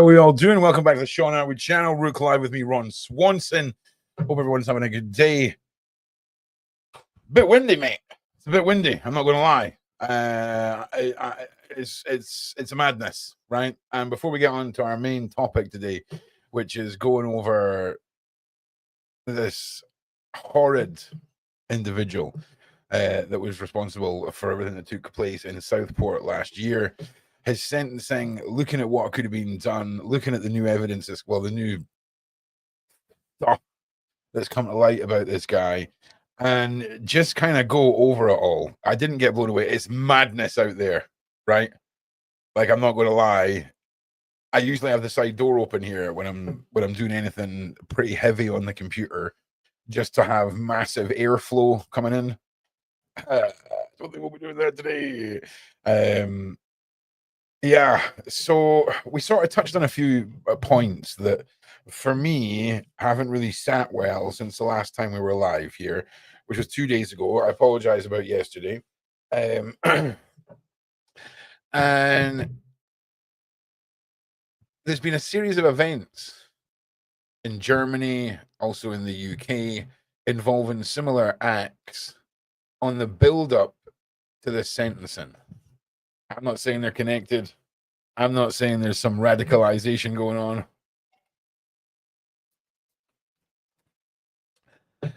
How are we all doing? Welcome back to the Sean Atwood channel. ROOQ Live with me, Ron Swanson. Hope everyone's having a good day. Bit windy, mate. It's a bit windy. I'm not going to lie. It's a madness, right? And before we get on to our main topic today, which is going over this horrid individual that was responsible for everything that took place in Southport last year. His sentencing, looking at what could have been done, looking at the new evidence, the new stuff that's come to light about this guy, and just kind of go over it all. I didn't get blown away. It's madness out there, right? Like, I'm not going to lie. I usually have the side door open here when I'm doing anything pretty heavy on the computer, just to have massive airflow coming in. I don't think we'll be doing that today. Yeah, so we sort of touched on a few points that, for me, haven't really sat well since the last time we were live here, which was 2 days ago. I apologize about yesterday. And there's been a series of events in Germany, also in the UK, involving similar acts on the build-up to the sentencing. I'm not saying they're connected. I'm not saying there's some radicalization going on. But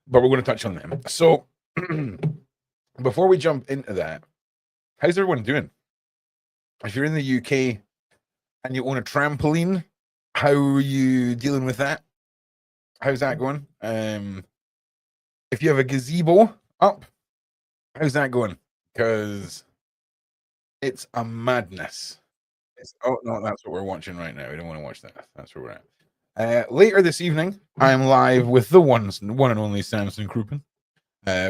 we're going to touch on them. So, before we jump into that, how's everyone doing? If you're in the UK and you own a trampoline, how are you dealing with that? How's that going? If you have a gazebo up, how's that going? Because it's a madness. Oh, no, that's what we're watching right now. We don't want to watch that. That's where we're at. Later this evening, I am live with the one and only Samson Kruppen.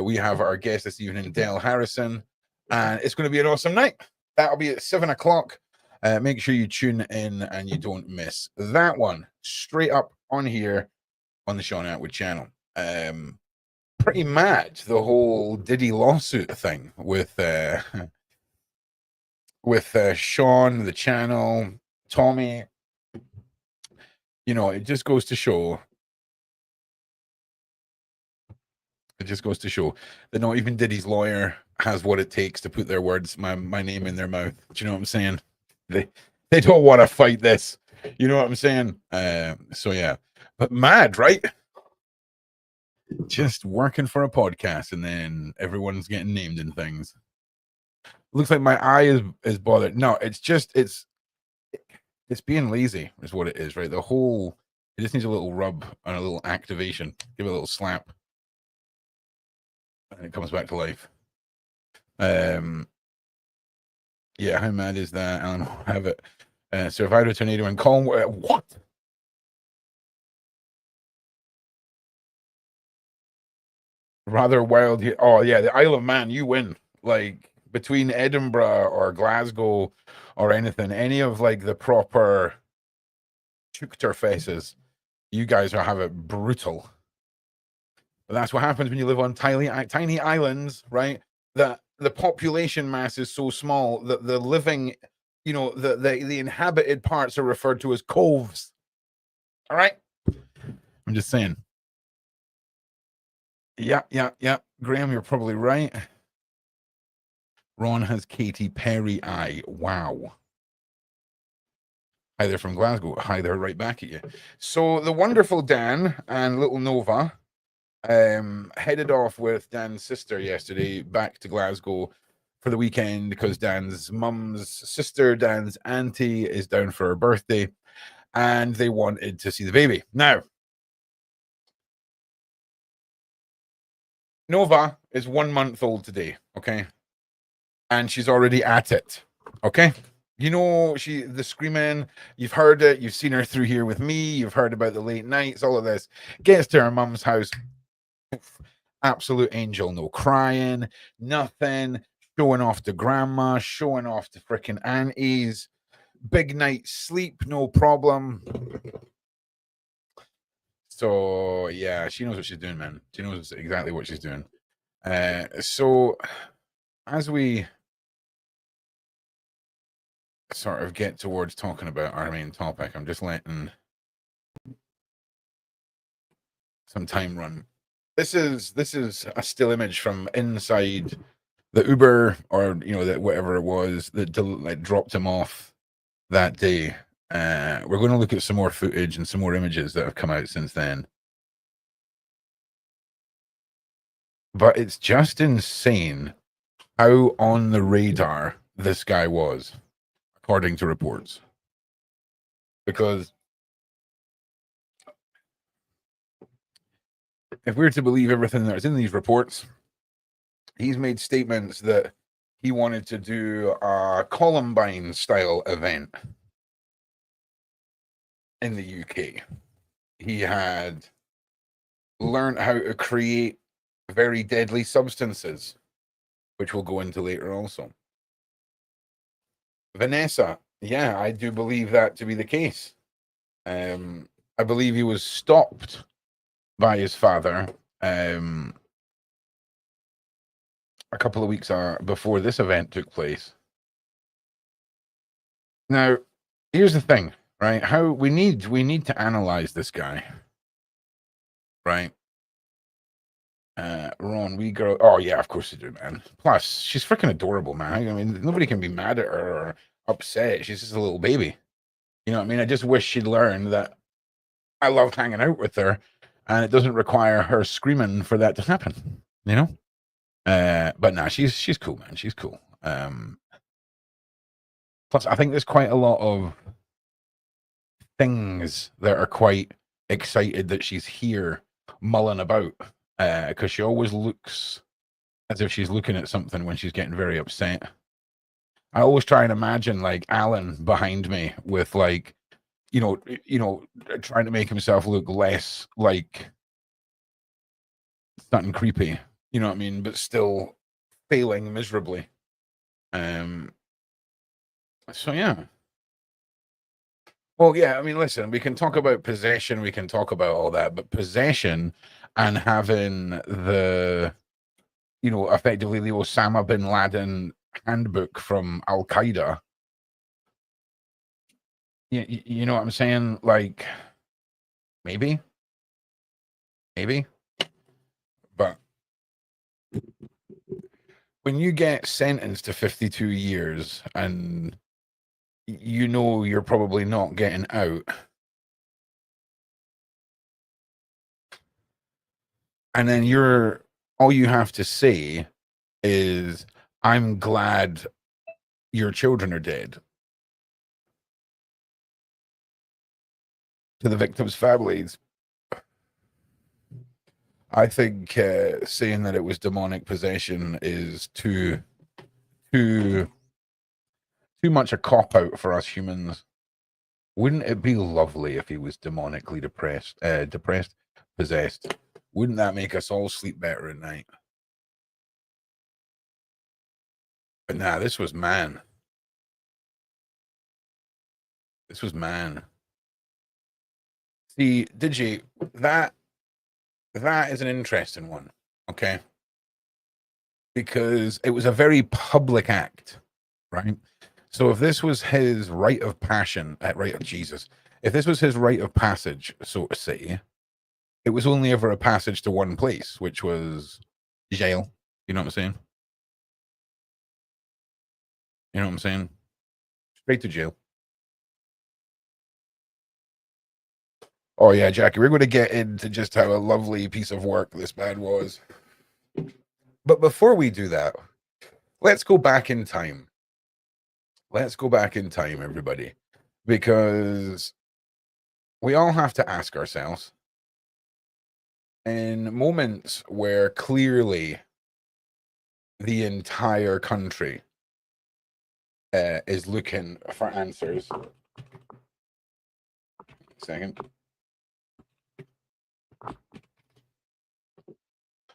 We have our guest this evening, Dale Harrison, and it's going to be an awesome night. That'll be at 7 o'clock. Make sure you tune in and you don't miss that one. Straight up on here on the Sean Atwood channel. Pretty mad, the whole Diddy lawsuit thing with Sean, the channel, Tommy. You know, it just goes to show. It just goes to show that not even Diddy's lawyer has what it takes to put their words, my name in their mouth. Do you know what I'm saying? They don't want to fight this. You know what I'm saying? So yeah, but mad, right? Just working for a podcast and then everyone's getting named in things. Looks like my eye is bothered. No, it's just it's being lazy is what it is, right? It just needs a little rub and a little activation. Give it a little slap. And it comes back to life. Yeah, how mad is that? I don't know. Have it. Survived a tornado in Cornwall. What? Rather wild. Oh yeah, the Isle of Man. You win. Like, between Edinburgh or Glasgow or anything, any of like the proper Chukter faces, you guys have it brutal. But that's what happens when you live on tiny islands, right? That the population mass is so small that the living, you know, the inhabited parts are referred to as coves. All right, I'm just saying. Yeah. Graham, you're probably right. Ron has Katy Perry eye. Wow. Hi there from Glasgow. Hi there, right back at you. So the wonderful Dan and little Nova headed off with Dan's sister yesterday back to Glasgow for the weekend because Dan's mum's sister, Dan's auntie, is down for her birthday, and they wanted to see the baby. Now, Nova is 1 month old today, okay? And she's already at it, okay? You know, the screaming, you've heard it, you've seen her through here with me, you've heard about the late nights, all of this. Gets to her mum's house, absolute angel, no crying, nothing, showing off to grandma, showing off to freaking aunties, big night's sleep, no problem. So yeah, she knows what she's doing, man. She knows exactly what she's doing. So as we sort of get towards talking about our main topic. I'm just letting some time run. This is a still image from inside the Uber, or that whatever it was that like dropped him off that day. We're going to look at some more footage and some more images that have come out since then. But it's just insane how on the radar this guy was, according to reports. Because if we're to believe everything that's in these reports, he's made statements that he wanted to do a Columbine style event in the UK. He had learned how to create very deadly substances, which we'll go into later also. Vanessa, yeah, I do believe that to be the case. I believe he was stopped by his father a couple of weeks before this event took place. Now, here's the thing, right? How we need to analyze this guy, right? Ron, we grow. Oh yeah, of course you do, man. Plus, she's freaking adorable, man. I mean, nobody can be mad at her or upset. She's just a little baby. You know what I mean? I just wish she'd learn that I love hanging out with her, and it doesn't require her screaming for that to happen. You know? But nah, she's cool, man. She's cool. Plus, I think there's quite a lot of things that are quite excited that she's here mulling about, because she always looks as if she's looking at something when she's getting very upset. I always try and imagine like Alan behind me with like, trying to make himself look less like something creepy, you know what I mean, but still failing miserably. So yeah. Well, yeah, I mean, listen, we can talk about possession, we can talk about all that, but possession and having the, effectively the Osama bin Laden handbook from Al Qaeda. You know what I'm saying? Like, maybe, but when you get sentenced to 52 years and you're probably not getting out, and then all you have to say is, I'm glad your children are dead, to the victims' families. I think saying that it was demonic possession is too much a cop out for us humans. Wouldn't it be lovely if he was demonically possessed? Wouldn't that make us all sleep better at night? But nah, this was man. This was man. See, Digi, that is an interesting one, okay? Because it was a very public act, right? So if this was his rite of passion, if this was his rite of passage, so to say, it was only ever a passage to one place, which was jail. You know what I'm saying? You know what I'm saying? Straight to jail. Oh yeah, Jackie, we're going to get into just how a lovely piece of work this man was. But before we do that, let's go back in time. Let's go back in time, everybody, because we all have to ask ourselves, in moments where clearly the entire country is looking for answers. Second.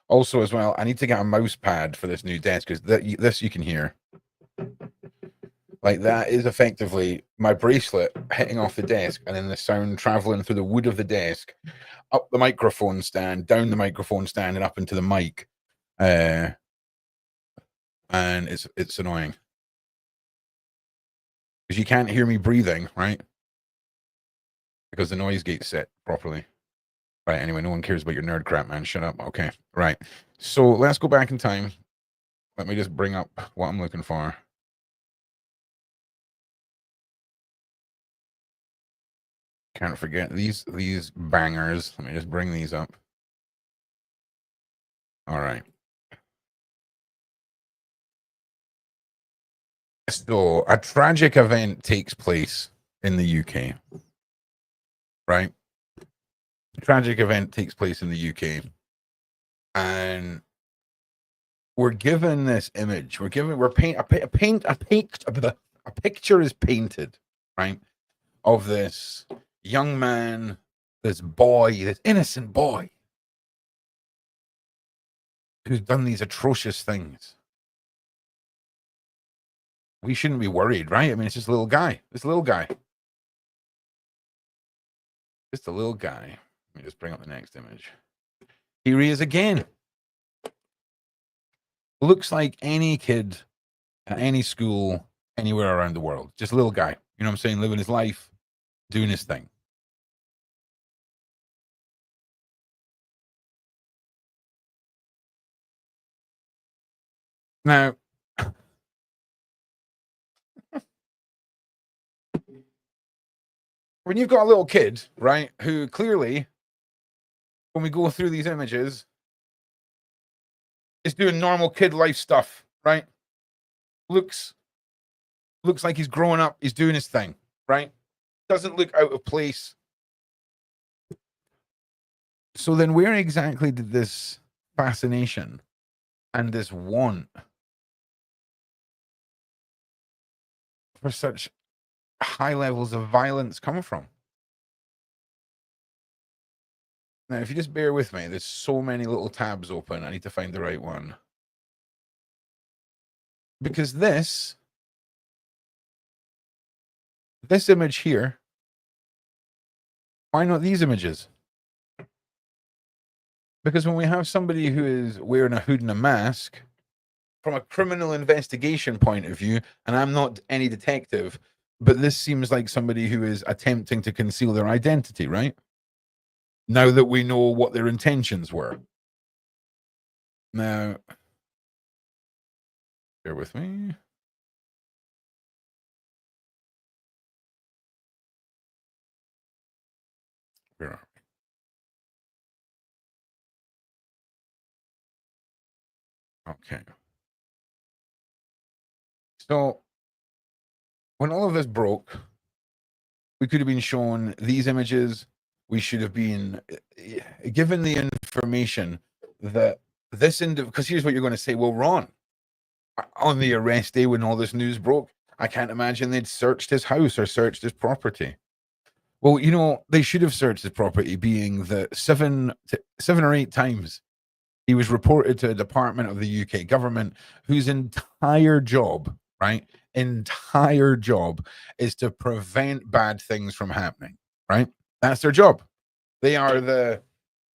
Also, as well, I need to get a mouse pad for this new desk, because this you can hear. Like, that is effectively my bracelet hitting off the desk, and then the sound traveling through the wood of the desk, up the microphone stand, down the microphone stand, and up into the mic. And it's annoying. because you can't hear me breathing, right? Because the noise gate's set properly. Right, anyway, no one cares about your nerd crap, man. Shut up. Okay, right. So let's go back in time. Let me just bring up what I'm looking for. Can't forget these bangers. Let me just bring these up. All right. So a tragic event takes place in the UK, right? A tragic event takes place in the UK, and we're given this image. We're a picture is painted, right, of this young man, this boy, this innocent boy who's done these atrocious things. We shouldn't be worried, right? I mean, it's just a little guy. Just a little guy. Just a little guy. Let me just bring up the next image. Here he is again. Looks like any kid at any school anywhere around the world. Just a little guy. You know what I'm saying? Living his life, doing his thing. Now, when you've got a little kid, right, who clearly, when we go through these images, is doing normal kid life stuff, right? Looks like he's growing up, he's doing his thing, right? Doesn't look out of place. So then where exactly did this fascination and this want for such high levels of violence come from? Now, if you just bear with me, there's so many little tabs open. I need to find the right one. Because this image here, why not these images? Because when we have somebody who is wearing a hood and a mask, from a criminal investigation point of view, and I'm not any detective, but this seems like somebody who is attempting to conceal their identity, right? Now that we know what their intentions were. Now, bear with me. Where are we? Okay. So, when all of this broke, we could have been shown these images. We should have been given the information that this because here's what you're going to say. Well, Ron, on the arrest day when all this news broke, I can't imagine they'd searched his house or searched his property. Well, you know, they should have searched his property, being that 7 or 8 times he was reported to a department of the UK government whose entire job, right? Entire job is to prevent bad things from happening, right? That's their job. They are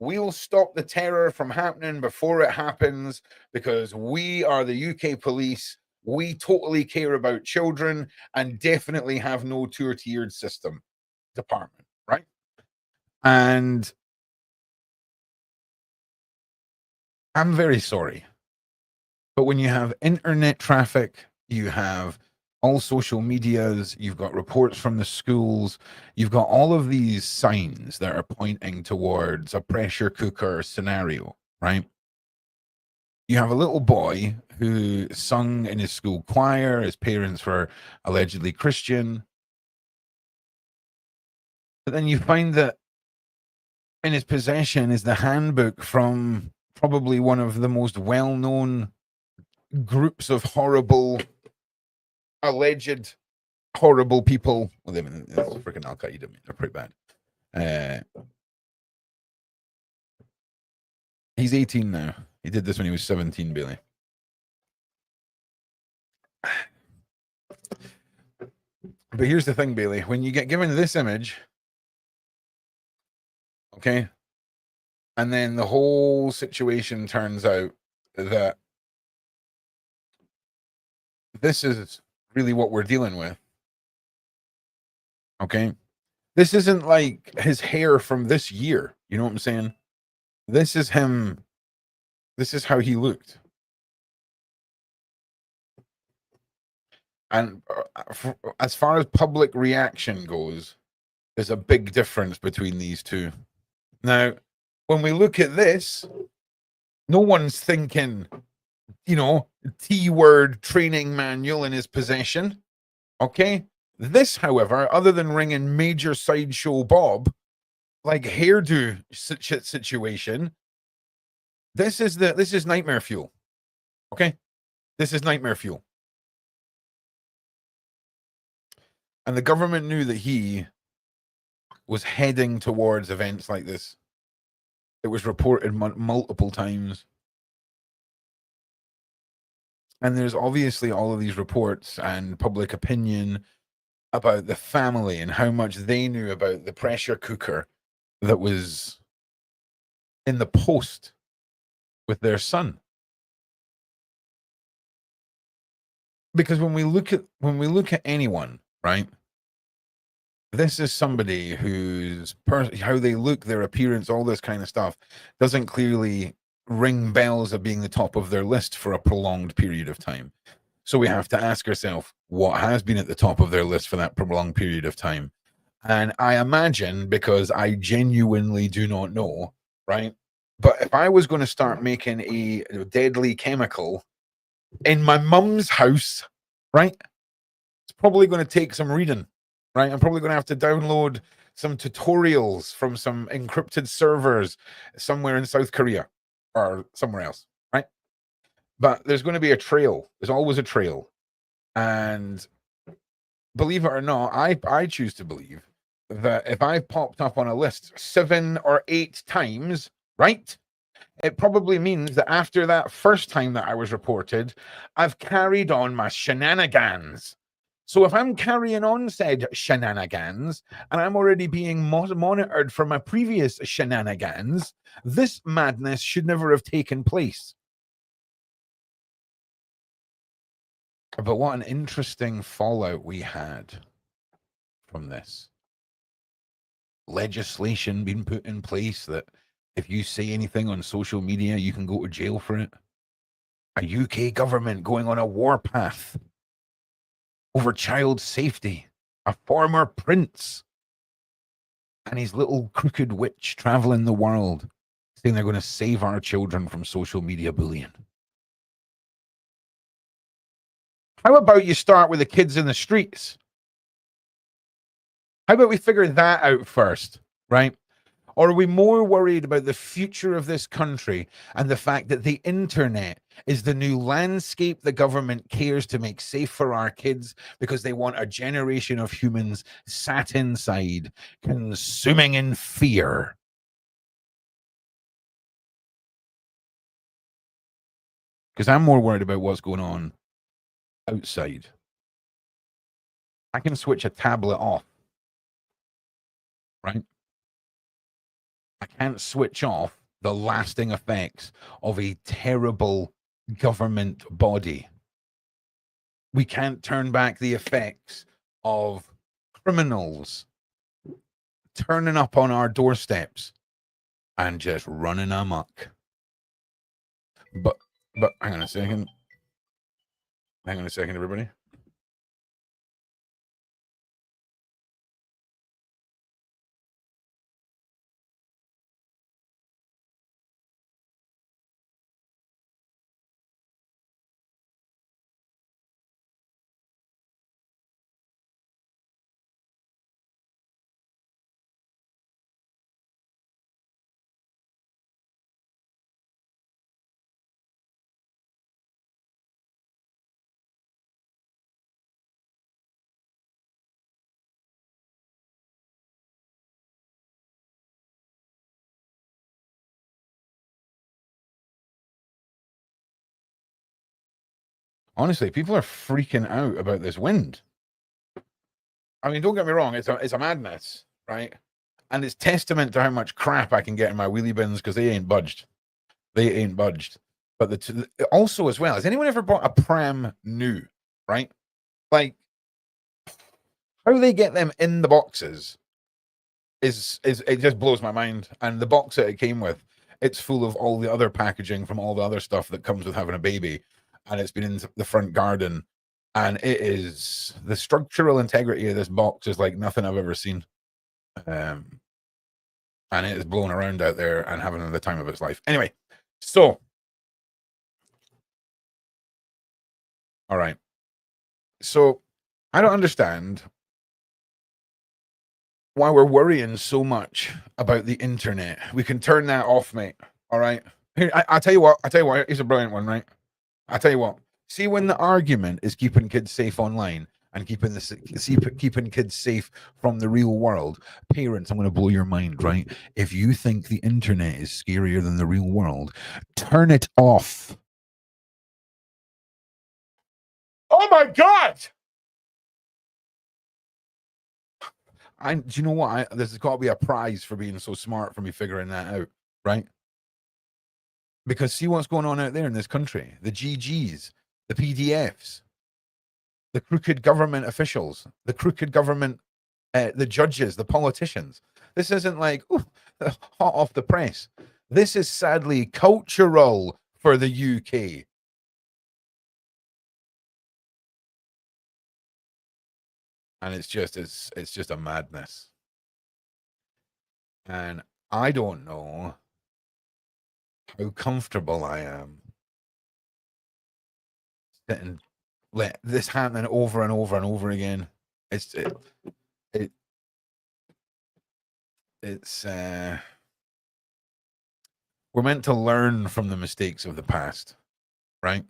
we'll stop the terror from happening before it happens because we are the UK police. We totally care about children and definitely have no two-tiered system department, right? And I'm very sorry, but when you have internet traffic, you have all social medias, you've got reports from the schools, you've got all of these signs that are pointing towards a pressure cooker scenario, right? You have a little boy who sung in his school choir, his parents were allegedly Christian. But then you find that in his possession is the handbook from probably one of the most well-known groups of alleged horrible people. Well, they mean, it's freaking Al Qaeda. They're pretty bad. He's 18 now. He did this when he was 17, Bailey. But here's the thing, Bailey. When you get given this image, okay, and then the whole situation turns out that this is really what we're dealing with. Okay. This isn't like his hair from this year. You know what I'm saying? This is him. This is how he looked. And as far as public reaction goes, there's a big difference between these two. Now, when we look at this, no one's thinking, T-word training manual in his possession. Okay. This, however, other than ringing Major Sideshow Bob, like hairdo situation, this is nightmare fuel. Okay. This is nightmare fuel. And the government knew that he was heading towards events like this. It was reported multiple times. And there's obviously all of these reports and public opinion about the family and how much they knew about the pressure cooker that was in the post with their son. Because when we look at anyone, right? This is somebody whose how they look, their appearance, all this kind of stuff doesn't clearly ring bells of being the top of their list for a prolonged period of time. So we have to ask ourselves, what has been at the top of their list for that prolonged period of time? And I imagine, because I genuinely do not know, right? But if I was going to start making a deadly chemical in my mum's house, right? It's probably going to take some reading, right? I'm probably going to have to download some tutorials from some encrypted servers somewhere in South Korea or somewhere else, right? But there's going to be a trail. There's always a trail. And believe it or not, I choose to believe that if I've popped up on a list 7 or 8 times, right? It probably means that after that first time that I was reported, I've carried on my shenanigans. So if I'm carrying on said shenanigans and I'm already being monitored for my previous shenanigans, this madness should never have taken place. But what an interesting fallout we had from this. Legislation being put in place that if you say anything on social media, you can go to jail for it. A UK government going on a warpath over child safety. A former prince and his little crooked witch traveling the world saying they're going to save our children from social media bullying. How about you start with the kids in the streets? How about we figure that out first, right? Or are we more worried about the future of this country and the fact that the internet is the new landscape the government cares to make safe for our kids because they want a generation of humans sat inside, consuming in fear? Because I'm more worried about what's going on outside. I can switch a tablet off, right? I can't switch off the lasting effects of a terrible government body. We can't turn back the effects of criminals turning up on our doorsteps and just running amok. But hang on a second. Hang on a second, everybody. Honestly, people are freaking out about this wind. I mean, don't get me wrong, it's a madness, right? And it's testament to how much crap I can get in my wheelie bins because they ain't budged. They ain't budged. But also as well, has anyone ever bought a pram new, right? Like, How they get them in the boxes is it just blows my mind. And the box that it came with, it's full of all the other packaging from all the other stuff that comes with having a baby, and it's been in the front garden, and it is, the structural integrity of this box is like nothing I've ever seen. And it is blowing around out there and having the time of its life. Anyway, so all right. So I don't understand why we're worrying so much about the internet. We can turn that off, mate. All right. Here, I tell you what. Here's a brilliant one, right? I tell you what. See, when the argument is keeping kids safe online and keeping kids safe from the real world, parents, I'm going to blow your mind, right? If you think the internet is scarier than the real world, turn it off. Oh my God! Do you know what? There's got to be a prize for being so smart for me figuring that out, right? Because see what's going on out there in this country: the GGs, the PDFs, the crooked government officials, the crooked government, the judges, the politicians. This isn't like hot off the press. This is sadly cultural for the UK. And it's just a madness. And I don't know how comfortable I am sitting, let this happening over and over and over again. It's we're meant to learn from the mistakes of the past, right?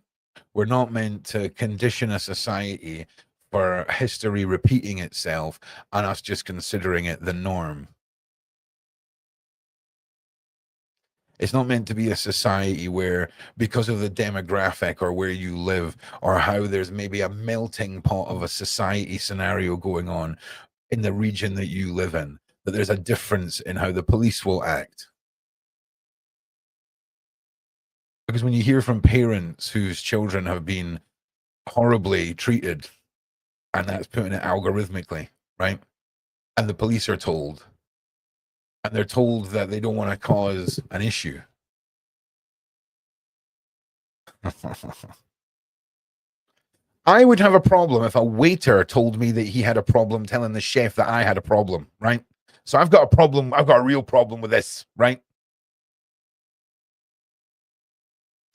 We're not meant to condition a society for history repeating itself and us just considering it the norm. It's not meant to be a society where, because of the demographic or where you live or how there's maybe a melting pot of a society scenario going on in the region that you live in, that there's a difference in how the police will act. Because when you hear from parents whose children have been horribly treated, and that's putting it algorithmically, right? And the police are told, and they're told that they don't want to cause an issue. I would have a problem if a waiter told me that he had a problem telling the chef that I had a problem, right? So I've got a problem. I've got a real problem with this, right?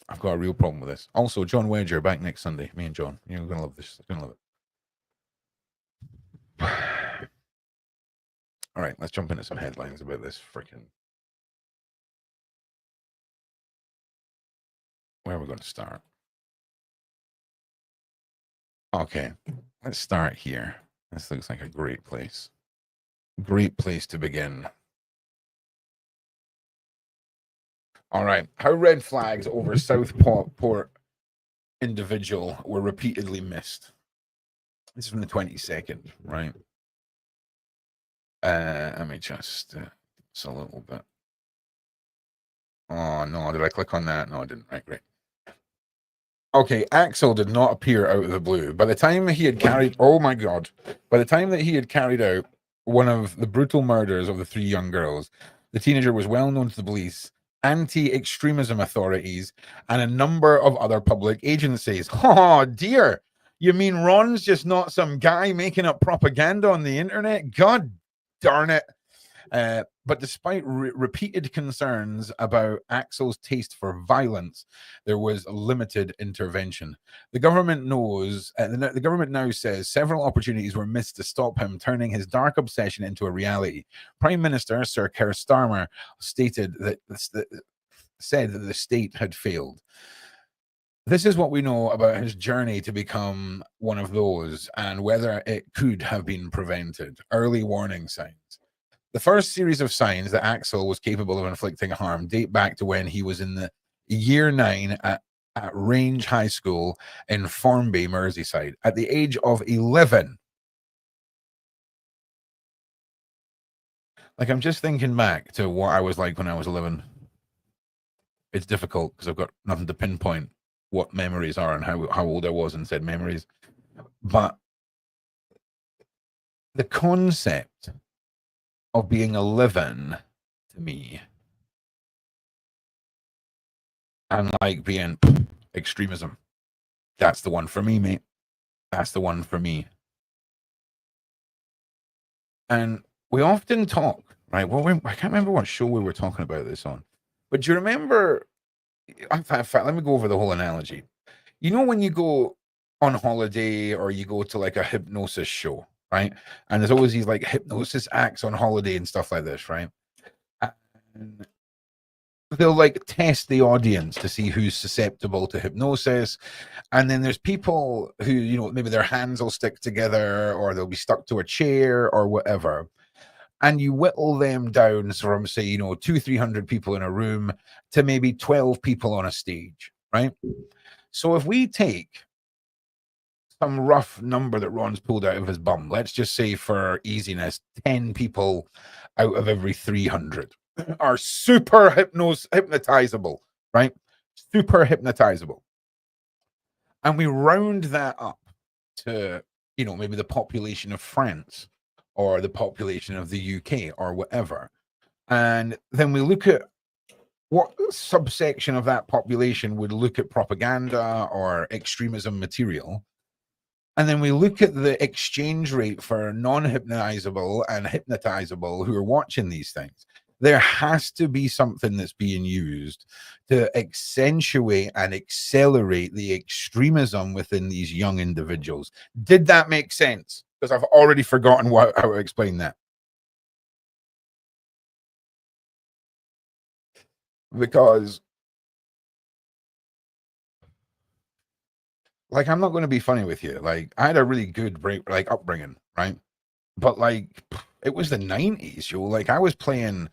I've got a real problem with this. Also, John Wedger back next Sunday. Me and John. You're going to love this. You're going to love it. All right, let's jump into some headlines about this freaking. Where are we going to start? Okay, let's start here. This looks like a great place. Great place to begin. All right. How red flags over Southport individual were repeatedly missed. This is from the 22nd, right? Let me just, it's a little bit. Oh, no. Did I click on that? No, I didn't. Right, great. Okay, Axel did not appear out of the blue. By the time he had carried, oh my God, by the time that he had carried out one of the brutal murders of the 3 young girls, the teenager was well known to the police, anti-extremism authorities, and a number of other public agencies. Oh dear. You mean Ron's just not some guy making up propaganda on the internet? God darn it. But despite repeated concerns about Axel's taste for violence, there was limited intervention. The government knows, the government now says several opportunities were missed to stop him turning his dark obsession into a reality. Prime Minister Sir Keir Starmer said that the state had failed. This is what we know about his journey to become one of those and whether it could have been prevented. Early warning signs. The first series of signs that Axel was capable of inflicting harm date back to when he was in the year 9 at Range High School in Formby, Merseyside. At the age of 11. Like, I'm just thinking back to what I was like when I was 11. It's difficult because I've got nothing to pinpoint what memories are and how old I was in said memories. But the concept of being a live-in to me, and like being extremism, that's the one for me, mate. That's the one for me. And we often talk, right? Well, I can't remember what show we were talking about this on, but do you remember? In fact, let me go over the whole analogy. You know, when you go on holiday or you go to like a hypnosis show, right? And there's always these like hypnosis acts on holiday and stuff like this, right? And they'll like test the audience to see who's susceptible to hypnosis. And then there's people who, you know, maybe their hands will stick together or they'll be stuck to a chair or whatever. And you whittle them down from, say, you know, 200-300 people in a room to maybe 12 people on a stage, right? So if we take some rough number that Ron's pulled out of his bum, let's just say for easiness, 10 people out of every 300 are super hypnotizable, right? Super hypnotizable. And we round that up to, you know, maybe the population of France or the population of the UK or whatever. And then we look at what subsection of that population would look at propaganda or extremism material. And then we look at the exchange rate for non-hypnotizable and hypnotizable who are watching these things. There has to be something that's being used to accentuate and accelerate the extremism within these young individuals. Did that make sense? Because I've already forgotten how to explain that. Because, like, I'm not going to be funny with you. Like, I had a really good upbringing, right? But like, it was the 90s, yo. Like, I was playing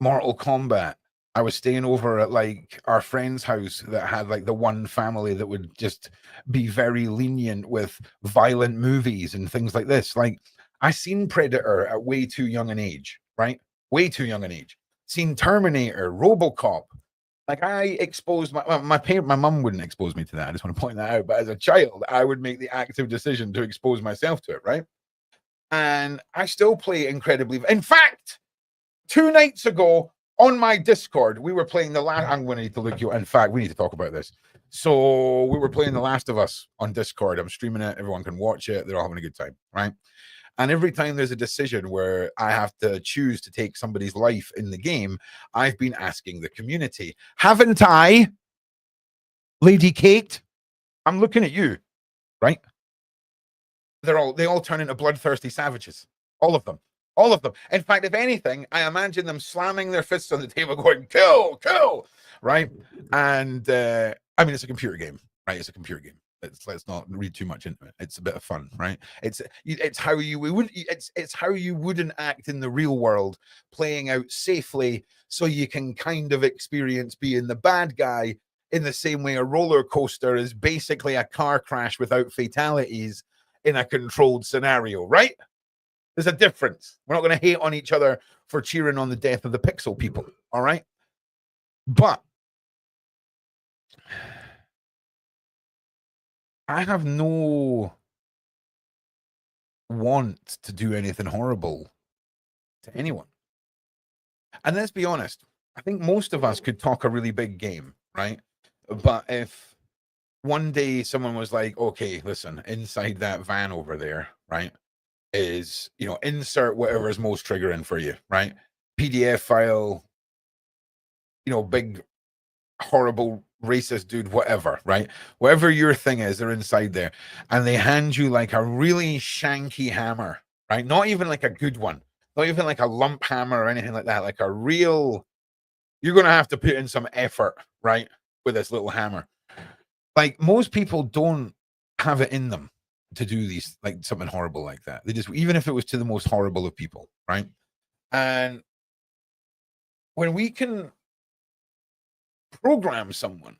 Mortal Kombat. I was staying over at like our friend's house that had like the one family that would just be very lenient with violent movies and things like this. Like, I seen Predator at way too young an age, right? Way too young an age. Seen Terminator, RoboCop. Like, I exposed my mum wouldn't expose me to that. I just want to point that out. But as a child, I would make the active decision to expose myself to it, right? And I still play incredibly. In fact, 2 nights ago on my Discord, we were playing the last. I'm going to need to look you. In fact, we need to talk about this. So we were playing The Last of Us on Discord. I'm streaming it. Everyone can watch it. They're all having a good time, right? And every time there's a decision where I have to choose to take somebody's life in the game, I've been asking the community, haven't I, Lady Kate? I'm looking at you, right? They all turn into bloodthirsty savages. All of them. All of them. In fact, if anything, I imagine them slamming their fists on the table going, kill, kill, right? And I mean, it's a computer game, right? It's a computer game. Let's not read too much into it. It's a bit of fun, right? It's how you would it's how you wouldn't act in the real world, playing out safely so you can kind of experience being the bad guy in the same way a roller coaster is basically a car crash without fatalities in a controlled scenario, right? There's a difference. We're not going to hate on each other for cheering on the death of the pixel people, all right? But I have no want to do anything horrible to anyone. And let's be honest, I think most of us could talk a really big game, right? But if one day someone was like, okay, listen, inside that van over there, right, is, you know, insert whatever is most triggering for you, right? PDF file, you know, big horrible racist dude, whatever, right? Whatever your thing is, they're inside there, and they hand you like a really shanky hammer, right? Not even like a good one, not even like a lump hammer or anything like that, like a real, you're gonna have to put in some effort, right, with this little hammer. Like, most people don't have it in them to do these, like, something horrible like that. They just, even if it was to the most horrible of people, right? And when we can program someone,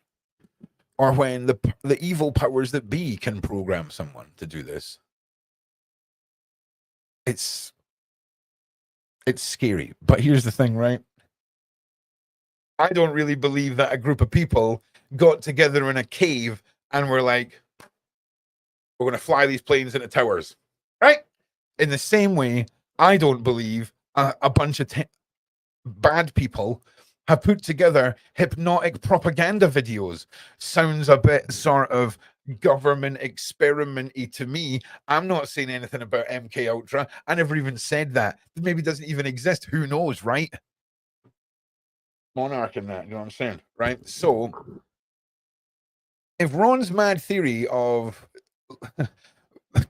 or when the evil powers that be can program someone to do this, it's scary. But here's the thing, right? I don't really believe that a group of people got together in a cave and were like, we're going to fly these planes into towers, right? In the same way, I don't believe a bunch of bad people have put together hypnotic propaganda videos. Sounds a bit sort of government experimenty to me. I'm not saying anything about MK Ultra. I never even said that. It maybe doesn't even exist. Who knows, right? Monarch and that, you know what I'm saying? Right? So if Ron's mad theory of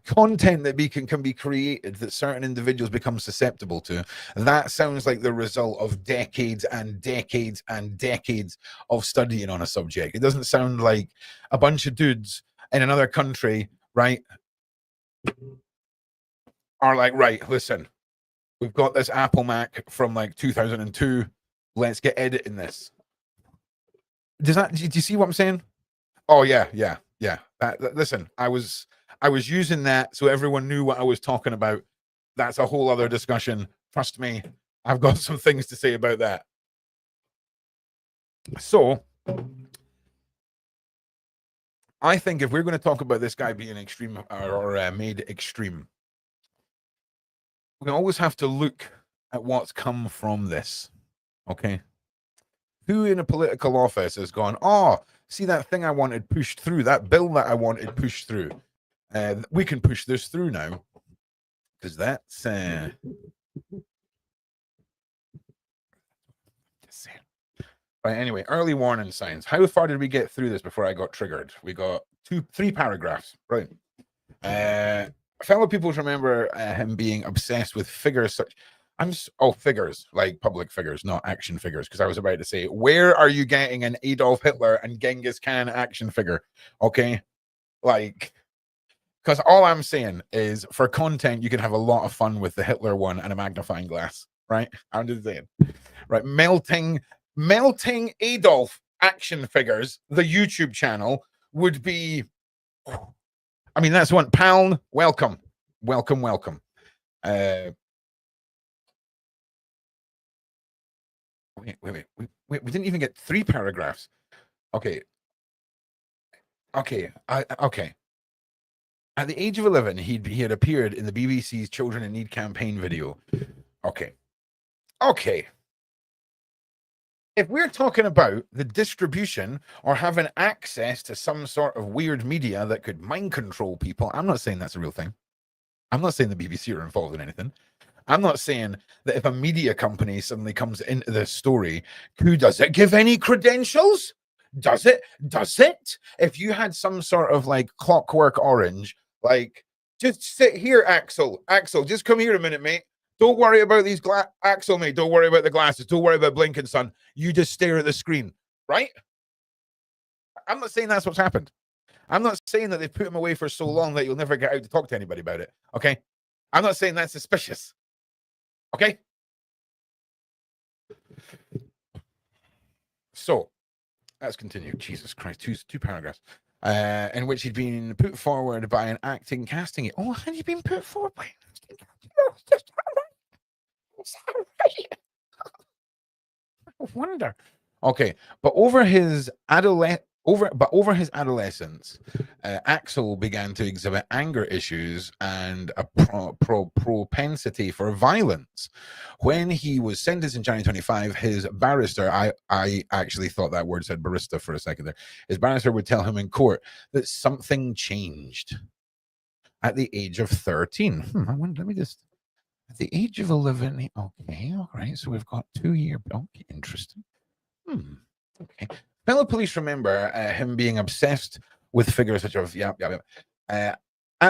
content that can be created that certain individuals become susceptible to, that sounds like the result of decades and decades and decades of studying on a subject. It doesn't sound like a bunch of dudes in another country, right, are like, right, listen, we've got this Apple Mac from like 2002, let's get editing this. Do you see what I'm saying? Oh yeah. Listen, I was using that so everyone knew what I was talking about. That's a whole other discussion. Trust me, I've got some things to say about that. So I think if we're going to talk about this guy being extreme or made extreme, we always have to look at what's come from this. Okay. Who in a political office has gone, oh, see that thing I wanted pushed through, that bill that I wanted pushed through. We can push this through now. Because that's right. Anyway, early warning signs. How far did we get through this before I got triggered? We got 3 paragraphs. Right. Fellow peoples remember him being obsessed with figures such figures, like public figures, not action figures. Because I was about to say, where are you getting an Adolf Hitler and Genghis Khan action figure? Okay. Like, because all I'm saying is for content, you can have a lot of fun with the Hitler one and a magnifying glass, right? I'm just saying, right? Melting Adolf action figures, the YouTube channel would be, I mean, that's one. Pound, welcome. Wait, we didn't even get 3 paragraphs. Okay. Okay. At the age of 11, he had appeared in the BBC's Children in Need campaign video. Okay. If we're talking about the distribution or having access to some sort of weird media that could mind control people, I'm not saying that's a real thing. I'm not saying the BBC are involved in anything. I'm not saying that if a media company suddenly comes into this story, who does it give any credentials? Does it? If you had some sort of like Clockwork Orange, like, just sit here, Axel, just come here a minute, mate. Don't worry about these Axel, mate. Don't worry about the glasses. Don't worry about blinking, son. You just stare at the screen, right? I'm not saying that's what's happened. I'm not saying that they've put him away for so long that you'll never get out to talk to anybody about it. Okay. I'm not saying that's suspicious. Okay. So let's continue. Jesus Christ, two paragraphs. In which he'd been put forward by an acting casting. Oh, had he been put forward by an acting casting? I wonder. Okay, but over his adolescence, Axel began to exhibit anger issues and a propensity for violence. When he was sentenced in January 25, his barrister, I actually thought that word said barista for a second there, his barrister would tell him in court that something changed at the age of 13. I wonder, let me just, at the age of 11, okay, all right, so we've got 2 years, okay, interesting. Okay. Fellow police remember him being obsessed with figures such as at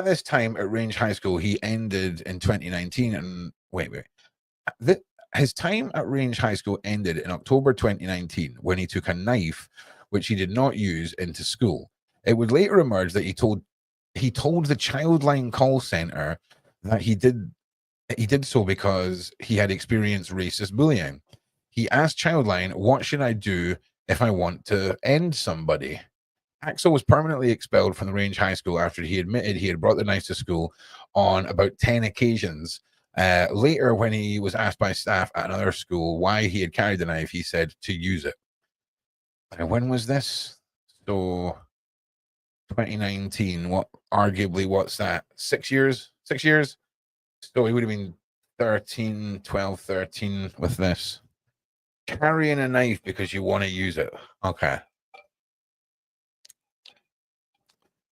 this time at Range High School, he ended in 2019. And his time at Range High School ended in October 2019 when he took a knife, which he did not use, into school. It would later emerge that he told the Childline call center that he did so because he had experienced racist bullying. He asked Childline, "What should I do if I want to end somebody?" Axel was permanently expelled from the Range High School after he admitted he had brought the knife to school on about 10 occasions. Later, when he was asked by staff at another school why he had carried the knife, he said to use it. And when was this? So 2019. What's that? 6 years? 6 years? So he would have been 13, 12, 13 with this. Carrying a knife because you want to use it. Okay.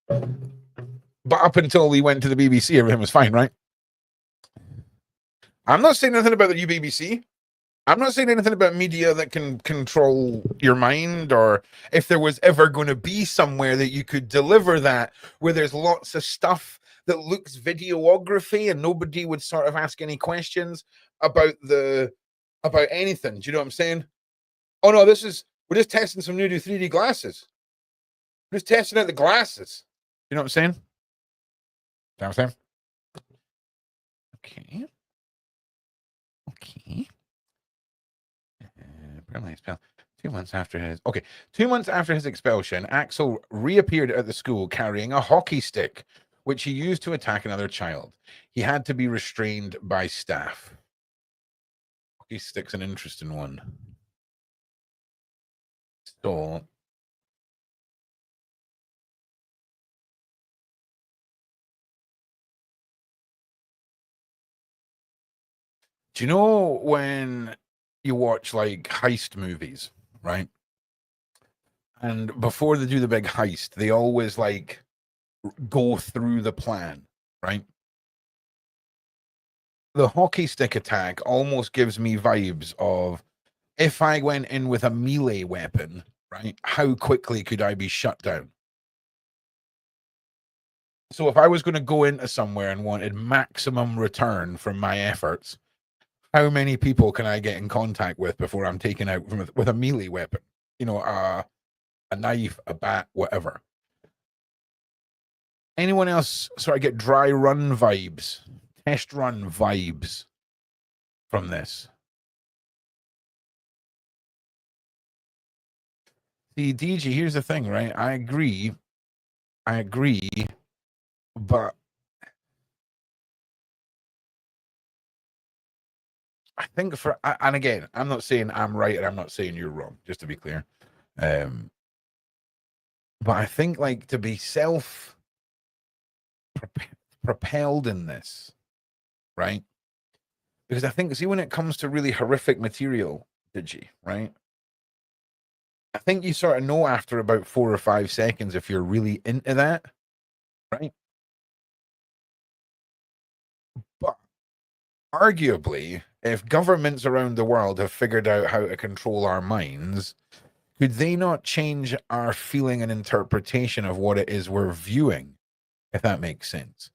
But up until he went to the BBC, everything was fine, right? I'm not saying anything about the UBBC. I'm not saying anything about media that can control your mind, or if there was ever going to be somewhere that you could deliver that, where there's lots of stuff that looks videography and nobody would sort of ask any questions about anything. Do you know what I'm saying? Oh no, we're just testing some new 3D glasses. We're just testing out the glasses. You know what I'm saying? You know what I'm saying? Okay. Okay. 2 months after his 2 months after his expulsion, Axel reappeared at the school carrying a hockey stick, which he used to attack another child. He had to be restrained by staff. Hockey stick's an interesting one. So do you know when you watch like heist movies, right? And before they do the big heist, they always like go through the plan, right? The hockey stick attack almost gives me vibes of if I went in with a melee weapon, right? How quickly could I be shut down? So if I was going to go into somewhere and wanted maximum return from my efforts, how many people can I get in contact with before I'm taken out with a melee weapon? You know, a knife, a bat, whatever. Anyone else sort of get dry run vibes, test run vibes from this? See, DG, here's the thing, right? I agree, but I think and again, I'm not saying I'm right and I'm not saying you're wrong, just to be clear. But I think like to be propelled in this, right? Because I think, see, when it comes to really horrific material, Digi, right? I think you sort of know after about 4 or 5 seconds if you're really into that, right? But arguably, if governments around the world have figured out how to control our minds, could they not change our feeling and interpretation of what it is we're viewing, if that makes sense,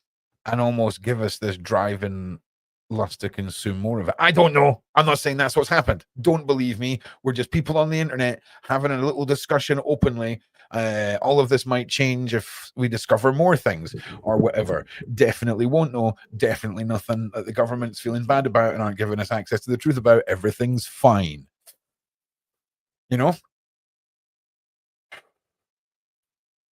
and almost give us this driving lust to consume more of it? I don't know. I'm not saying that's what's happened. Don't believe me. We're just people on the internet having a little discussion openly. All of this might change if we discover more things or whatever. Definitely won't know. Definitely nothing that the government's feeling bad about and aren't giving us access to the truth about. Everything's fine. You know?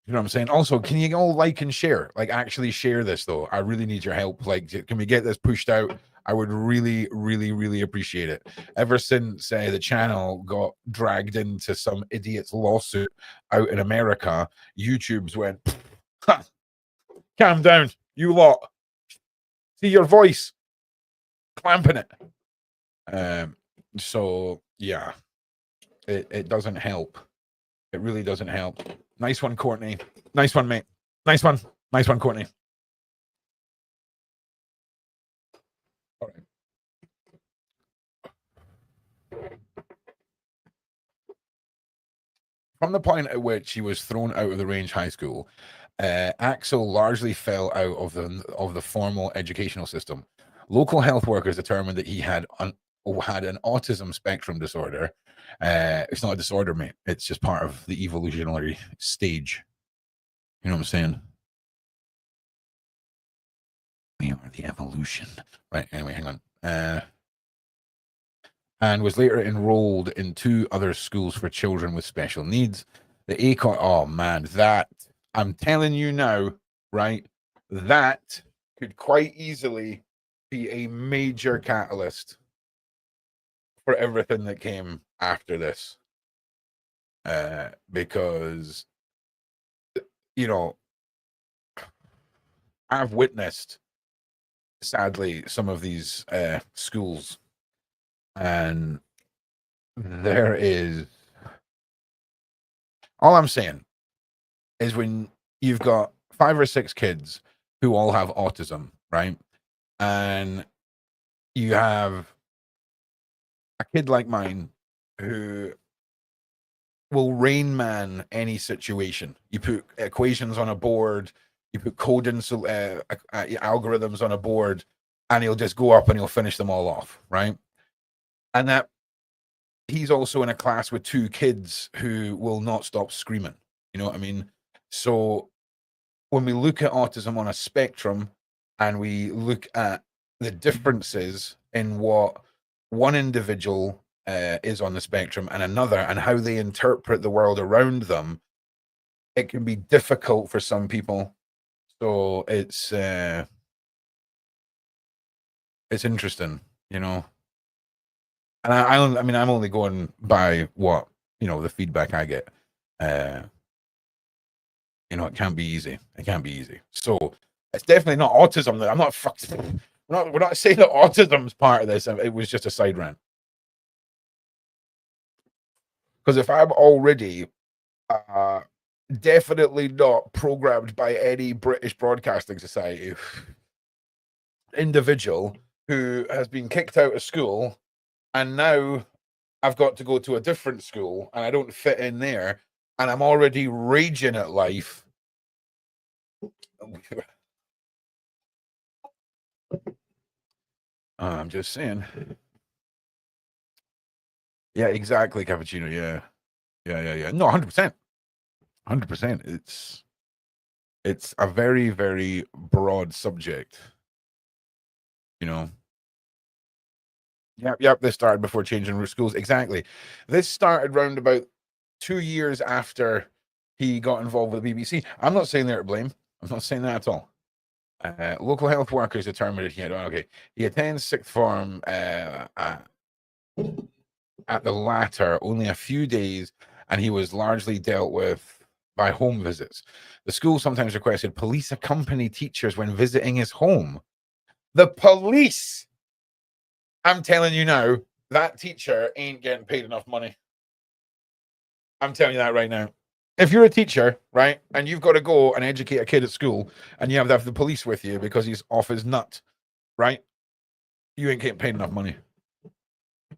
You know what I'm saying? Also, can you all like and share? Like, actually share this, though. I really need your help. Like, can we get this pushed out? I would really, really, really appreciate it. Ever since the channel got dragged into some idiot's lawsuit out in America, YouTube's went, calm down, you lot. See your voice, clamping it. So, yeah, it doesn't help. It really doesn't help. Nice one, Courtney. Nice one, mate. Nice one. Nice one, Courtney. All right. From the point at which he was thrown out of the Range High School, Axel largely fell out of the formal educational system. Local health workers determined that he had an autism spectrum disorder. It's not a disorder, mate. It's just part of the evolutionary stage. You know what I'm saying? We are the evolution. Right. Anyway, hang on. And was later enrolled in 2 other schools for children with special needs. The ACON, oh man, that, I'm telling you now, right? That could quite easily be a major catalyst for everything that came after this. Because, you know, I've witnessed sadly, some of these schools, and there is, all I'm saying is when you've got 5 or 6 kids who all have autism, right? And you have a kid like mine who will Rain Man any situation. You put equations on a board, you put coding algorithms on a board, and he'll just go up and he'll finish them all off, right? And that he's also in a class with 2 kids who will not stop screaming. You know what I mean? So when we look at autism on a spectrum and we look at the differences in what one individual is on the spectrum and another, and how they interpret the world around them, it can be difficult for some people. So it's interesting, you know. And I mean, I'm only going by what, you know, the feedback I get. You know, it can't be easy. It can't be easy. So it's definitely not autism. I'm not fucked. We're not saying that autism's part of this. It was just a side rant. Because if I'm already definitely not programmed by any British Broadcasting Society individual who has been kicked out of school, and now I've got to go to a different school and I don't fit in there, and I'm already raging at life. I'm just saying. Yeah, exactly, cappuccino. Yeah. No, 100%. 100%. It's a very, very broad subject. You know. Yep. This started before changing schools. Exactly. This started round about 2 years after he got involved with the BBC. I'm not saying they're to blame. I'm not saying that at all. Local health workers determined he had, okay. He attends sixth form at the latter only a few days, and he was largely dealt with by home visits. The school sometimes requested police accompany teachers when visiting his home. The police! I'm telling you now, that teacher ain't getting paid enough money. I'm telling you that right now. If you're a teacher, right, and you've got to go and educate a kid at school, and you have to have the police with you because he's off his nut, right? You ain't getting paid enough money.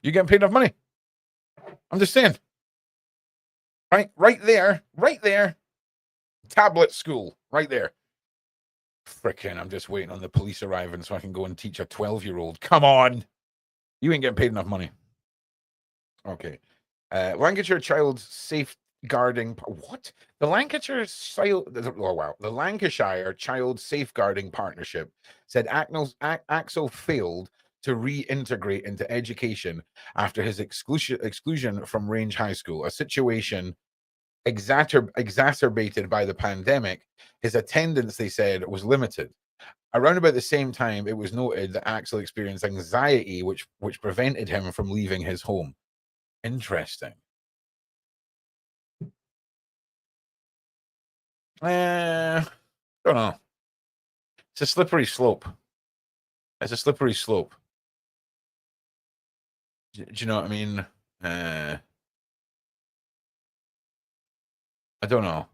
You getting paid enough money? I'm just saying. Right there. Tablet school, right there. Frickin', I'm just waiting on the police arriving so I can go and teach a 12-year-old. Come on. You ain't getting paid enough money. Okay. Lancashire Child Safeguarding. What? The Lancashire Child Safeguarding Partnership said Axel failed to reintegrate into education after his exclusion from Range High School, a situation exacerbated by the pandemic. His attendance, they said, was limited. Around about the same time, it was noted that Axel experienced anxiety, which prevented him from leaving his home. Interesting. Don't know. It's a slippery slope. Do you know what I mean? I don't know.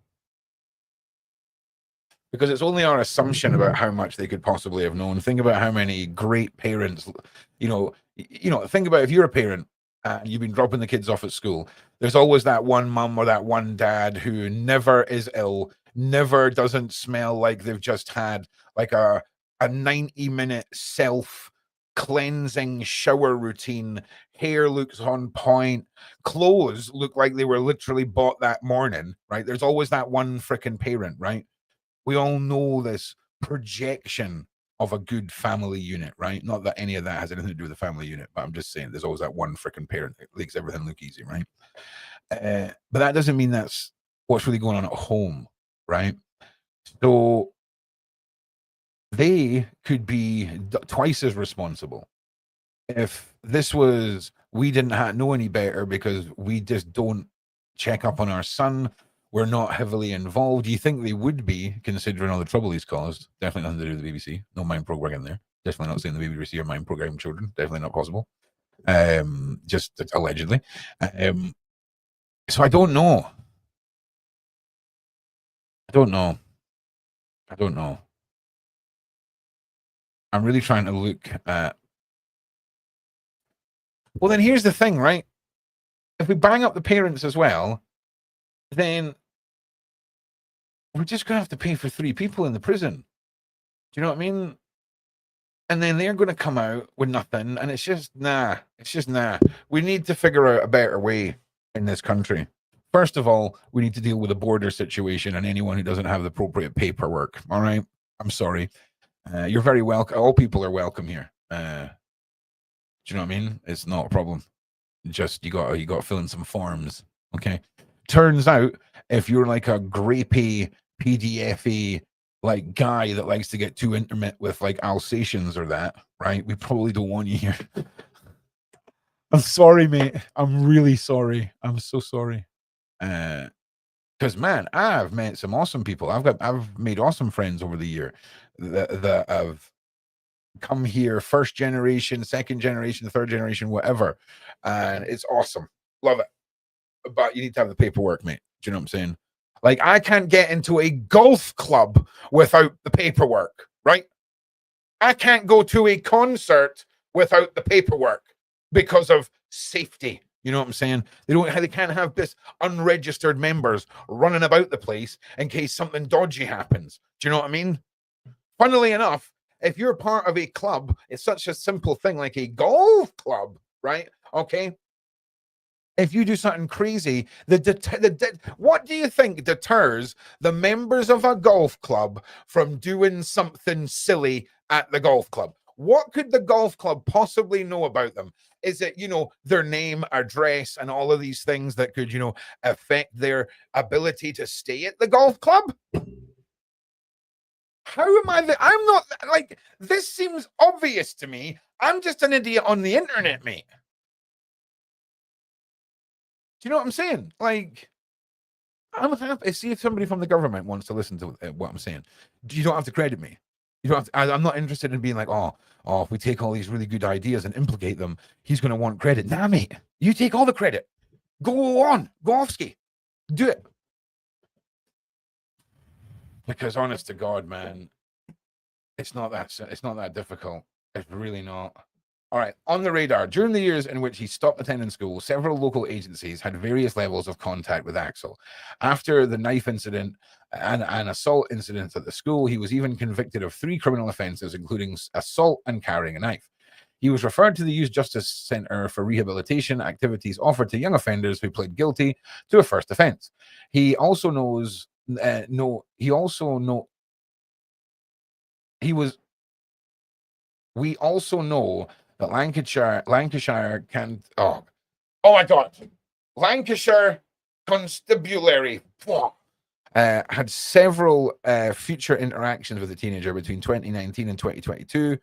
Because it's only our assumption about how much they could possibly have known. Think about how many great parents, think about if you're a parent and you've been dropping the kids off at school, there's always that one mum or that one dad who never is ill, never doesn't smell like they've just had like a 90-minute self-cleansing shower routine. Hair looks on point. Clothes look like they were literally bought that morning, right? There's always that one freaking parent, right? We all know this projection of a good family unit, right? Not that any of that has anything to do with the family unit, but I'm just saying there's always that one freaking parent that makes everything look easy, right? But that doesn't mean that's what's really going on at home, right? So they could be twice as responsible. If this was, we didn't know any better because we just don't check up on our son, we're not heavily involved. Do you think they would be, considering all the trouble he's caused? Definitely nothing to do with the BBC. No mind programming there. Definitely not saying the baby receiver mind programming children. Definitely not possible. Just allegedly. So I don't know. I don't know. I'm really trying to look at. Well, then here's the thing, right? If we bang up the parents as well, then we're just going to have to pay for 3 people in the prison. Do you know what I mean? And then they're going to come out with nothing. And it's just, nah. It's just, nah. We need to figure out a better way in this country. First of all, we need to deal with the border situation and anyone who doesn't have the appropriate paperwork. All right? I'm sorry. You're very welcome. All people are welcome here. Do you know what I mean? It's not a problem. Just you got to fill in some forms. Okay. Turns out if you're like a grapey PDF like guy that likes to get too intimate with like Alsatians or that, right? We probably don't want you here. I'm sorry, mate. I'm really sorry. I'm so sorry. Because man, I've met some awesome people. I've made awesome friends over the year that have come here, first generation, second generation, third generation, whatever, and it's awesome. Love it. But you need to have the paperwork, mate. Do you know what I'm saying? Like, I can't get into a golf club without the paperwork, right? I can't go to a concert without the paperwork because of safety. You know what I'm saying? They can't have this unregistered members running about the place in case something dodgy happens. Do you know what I mean? Funnily enough, if you're part of a club, it's such a simple thing like a golf club, right? Okay. If you do something crazy, what do you think deters the members of a golf club from doing something silly at the golf club? What could the golf club possibly know about them? Is it, their name, address, and all of these things that could, affect their ability to stay at the golf club? How am I'm not, like, this seems obvious to me. I'm just an idiot on the internet, mate. Do you know what I'm saying? Like, I'm happy. See if somebody from the government wants to listen to what I'm saying. You don't have to credit me. You don't have to, I'm not interested in being like, oh, if we take all these really good ideas and implicate them, he's going to want credit. Nah, mate. You take all the credit. Go on. Go off ski. Do it. Because honest to God, man, it's not that difficult. It's really not. All right, on the radar. During the years in which he stopped attending school, several local agencies had various levels of contact with Axel. After the knife incident and an assault incident at the school, he was even convicted of 3 criminal offenses, including assault and carrying a knife. He was referred to the Youth Justice Center for rehabilitation activities offered to young offenders who pled guilty to a first offense. He also knows, we also know that Lancashire can. Oh my God, Lancashire Constabulary had several future interactions with the teenager between 2019 and 2022,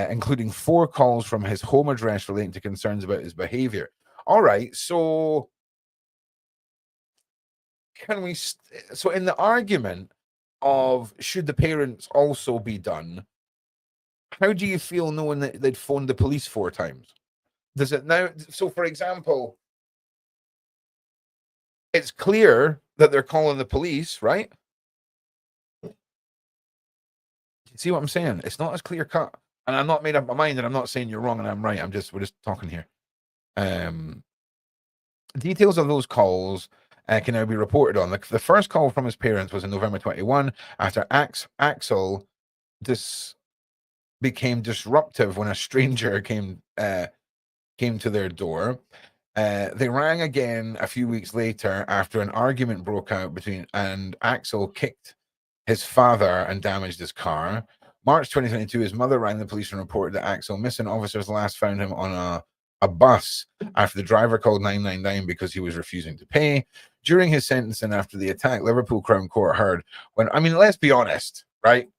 including 4 calls from his home address relating to concerns about his behavior. All right, so so in the argument of should the parents also be done, how do you feel knowing that they'd phoned the police 4 times? Does it now? So, for example, it's clear that they're calling the police, right? You see what I'm saying? It's not as clear cut. And I'm not made up my mind, and I'm not saying you're wrong and I'm right. We're just talking here. Details of those calls can now be reported on. The first call from his parents was in November 21 after Axel became disruptive when a stranger came to their door. They rang again a few weeks later after an argument broke out and Axel kicked his father and damaged his car. March 2022, his mother rang the police and reported that Axel missing. Officers last found him on a bus after the driver called 999 because he was refusing to pay. During his sentencing after the attack, Liverpool Crown Court heard let's be honest, right?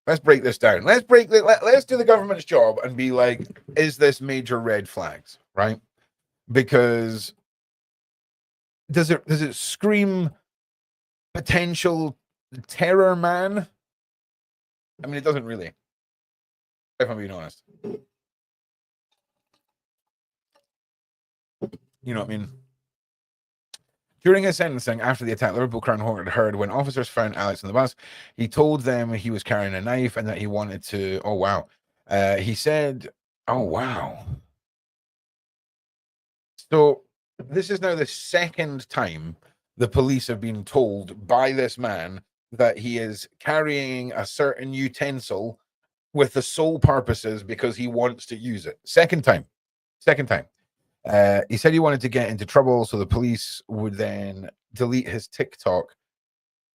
Let's break this down. Let's do the government's job and be like, is this major red flags, right? Because does it scream potential Terror Man. I mean, it doesn't really, if I'm being honest. You know what I mean? During his sentencing, after the attack, Liverpool Crown Court heard when officers found Alex on the bus, he told them he was carrying a knife and that he wanted to. Oh, wow. He said, oh, wow. So this is now the second time the police have been told by this man that he is carrying a certain utensil with the sole purposes because he wants to use it. Second time. He said he wanted to get into trouble, so the police would then delete his TikTok,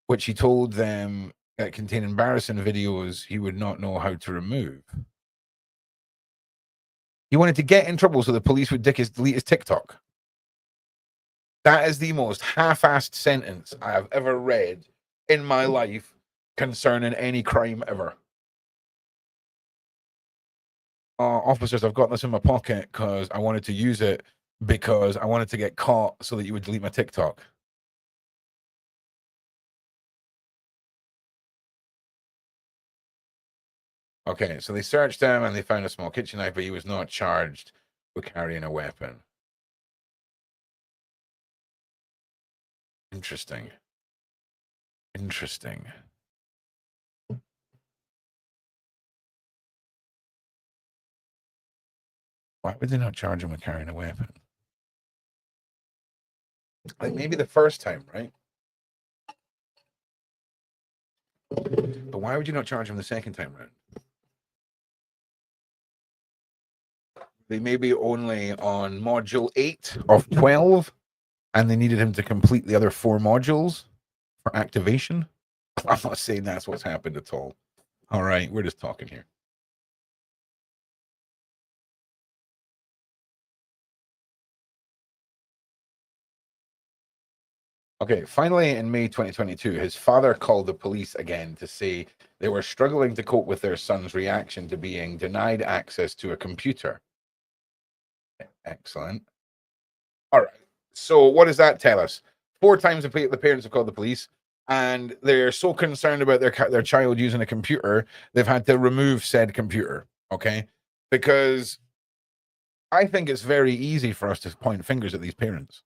which he told them contained embarrassing videos he would not know how to remove. He wanted to get in trouble, so the police would delete his TikTok. That is the most half-assed sentence I have ever read in my life concerning any crime ever. Officers, I've got this in my pocket because I wanted to use it because I wanted to get caught so that you would delete my TikTok. Okay, so they searched him and they found a small kitchen knife, but he was not charged with carrying a weapon. Interesting. Why would they not charge him with carrying a weapon? Like maybe the first time, right? But why would you not charge him the second time around? They may be only on module 8 of 12, and they needed him to complete the other 4 modules for activation. I'm not saying that's what's happened at all. All right, we're just talking here. Okay, finally, in May 2022, his father called the police again to say they were struggling to cope with their son's reaction to being denied access to a computer. Excellent. All right. So, what does that tell us? 4 times the parents have called the police, and they're so concerned about their child using a computer, they've had to remove said computer. Okay, because I think it's very easy for us to point fingers at these parents.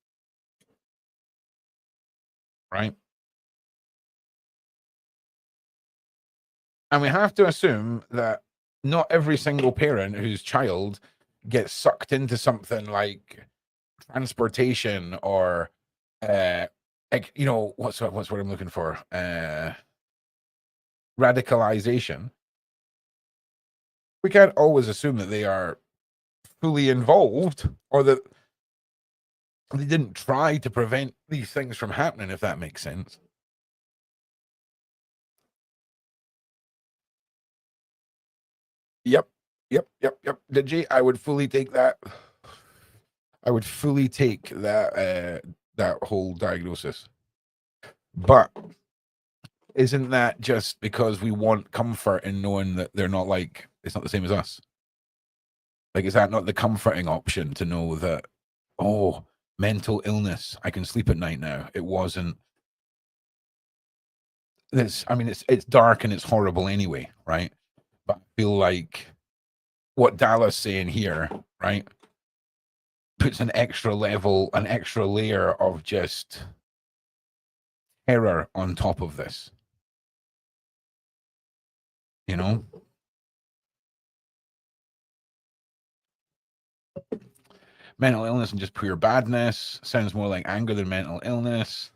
Right? And we have to assume that not every single parent whose child gets sucked into something like transportation or like, you know, what's what I'm looking for? Radicalization. We can't always assume that they are fully involved or that they didn't try to prevent these things from happening, if that makes sense. Yep. Did you? I would fully take that. I would fully take that that whole diagnosis. But isn't that just because we want comfort in knowing that they're not like it's not the same as us? Like, is that not the comforting option to know that, oh, mental illness, I can sleep at night now? It wasn't this. I mean, it's dark and it's horrible anyway, right? But I feel like what Dallas saying here, right, puts an extra level, an extra layer of just terror on top of this. You know? Mental illness and just pure badness sounds more like anger than mental illness.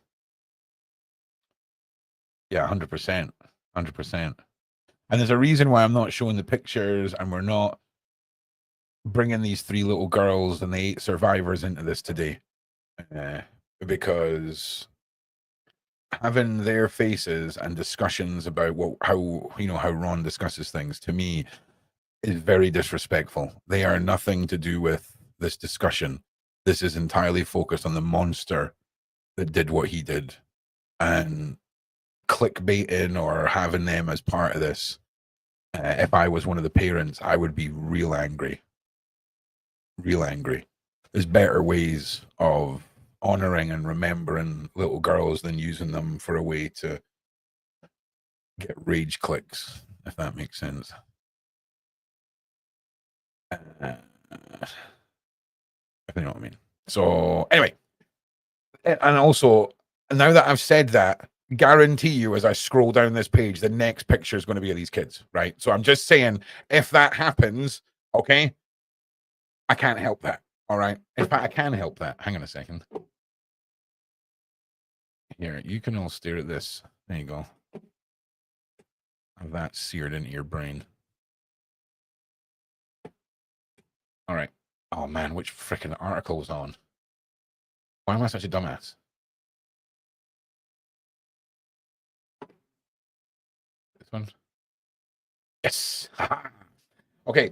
Yeah, 100%. 100%. And there's a reason why I'm not showing the pictures and we're not bringing these 3 little girls and the 8 survivors into this today. Because having their faces and discussions about how Ron discusses things, to me, is very disrespectful. They are nothing to do with this discussion. This is entirely focused on the monster that did what he did, and clickbaiting or having them as part of this. If I was one of the parents, I would be real angry. There's better ways of honoring and remembering little girls than using them for a way to get rage clicks, if that makes sense. If you know what I mean. So anyway, and also now that I've said that, guarantee you as I scroll down this page, the next picture is going to be of these kids, right? So I'm just saying, if that happens, okay, I can't help that. All right. In fact, I can help that. Hang on a second. Here, you can all stare at this. There you go. Have that seared into your brain. All right. Oh man, which freaking article was on? Why am I such a dumbass? This one? Yes. Okay.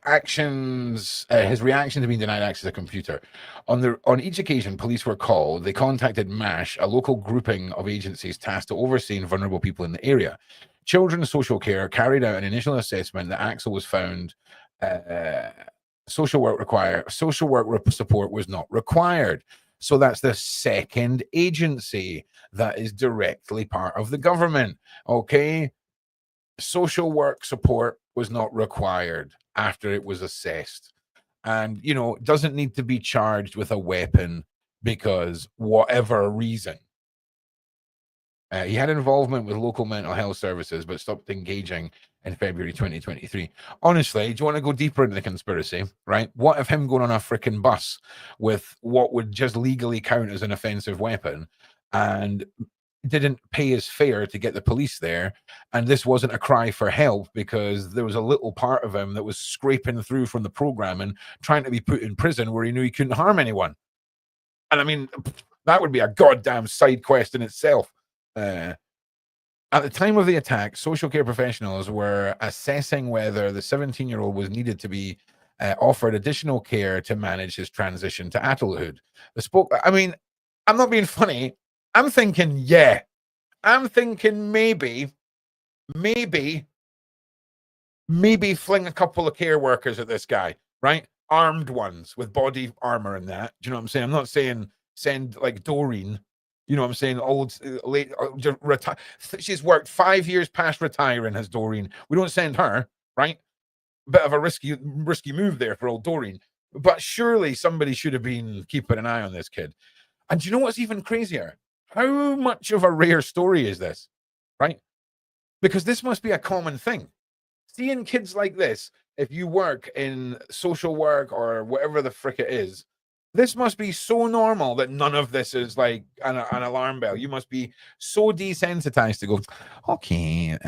Actions. His reaction to being denied access to the computer. On each occasion, police were called. They contacted MASH, a local grouping of agencies tasked to overseeing vulnerable people in the area. Children's Social Care carried out an initial assessment that Axel was found. Social work support was not required. So that's the second agency that is directly part of the government. Okay. Social work support was not required after it was assessed. And, you know, doesn't need to be charged with a weapon because whatever reason. He had involvement with local mental health services, but stopped engaging in February 2023. Honestly, do you want to go deeper into the conspiracy, right? What if him going on a freaking bus with what would just legally count as an offensive weapon and didn't pay his fare to get the police there, and this wasn't a cry for help because there was a little part of him that was scraping through from the program and trying to be put in prison where he knew he couldn't harm anyone? And I mean, that would be a goddamn side quest in itself. At the time of the attack, social care professionals were assessing whether the 17-year-old was needed to be offered additional care to manage his transition to adulthood. I mean, I'm not being funny. I'm thinking, yeah. I'm thinking maybe fling a couple of care workers at this guy, right? Armed ones with body armor and that. Do you know what I'm saying? I'm not saying send like Doreen. You know what I'm saying? Old, late, she's worked 5 years past retiring, has Doreen. We don't send her, right? Bit of a risky move there for old Doreen. But surely somebody should have been keeping an eye on this kid. And do you know what's even crazier? How much of a rare story is this, right? Because this must be a common thing. Seeing kids like this, if you work in social work or whatever the frick it is, this must be so normal that none of this is like an alarm bell. You must be so desensitized to go, okay,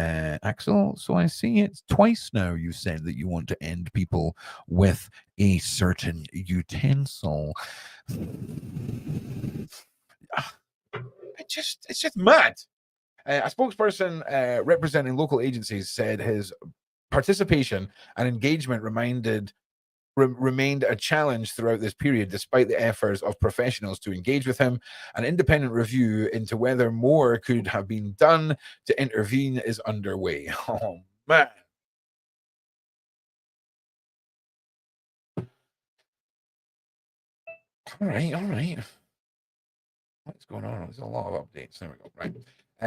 Axel, so I see it's twice now you said that you want to end people with a certain utensil. It's just mad. A spokesperson representing local agencies said his participation and engagement remained a challenge throughout this period, despite the efforts of professionals to engage with him. An independent review into whether more could have been done to intervene is underway. Oh, man. All right. What's going on? There's a lot of updates. There we go. Right.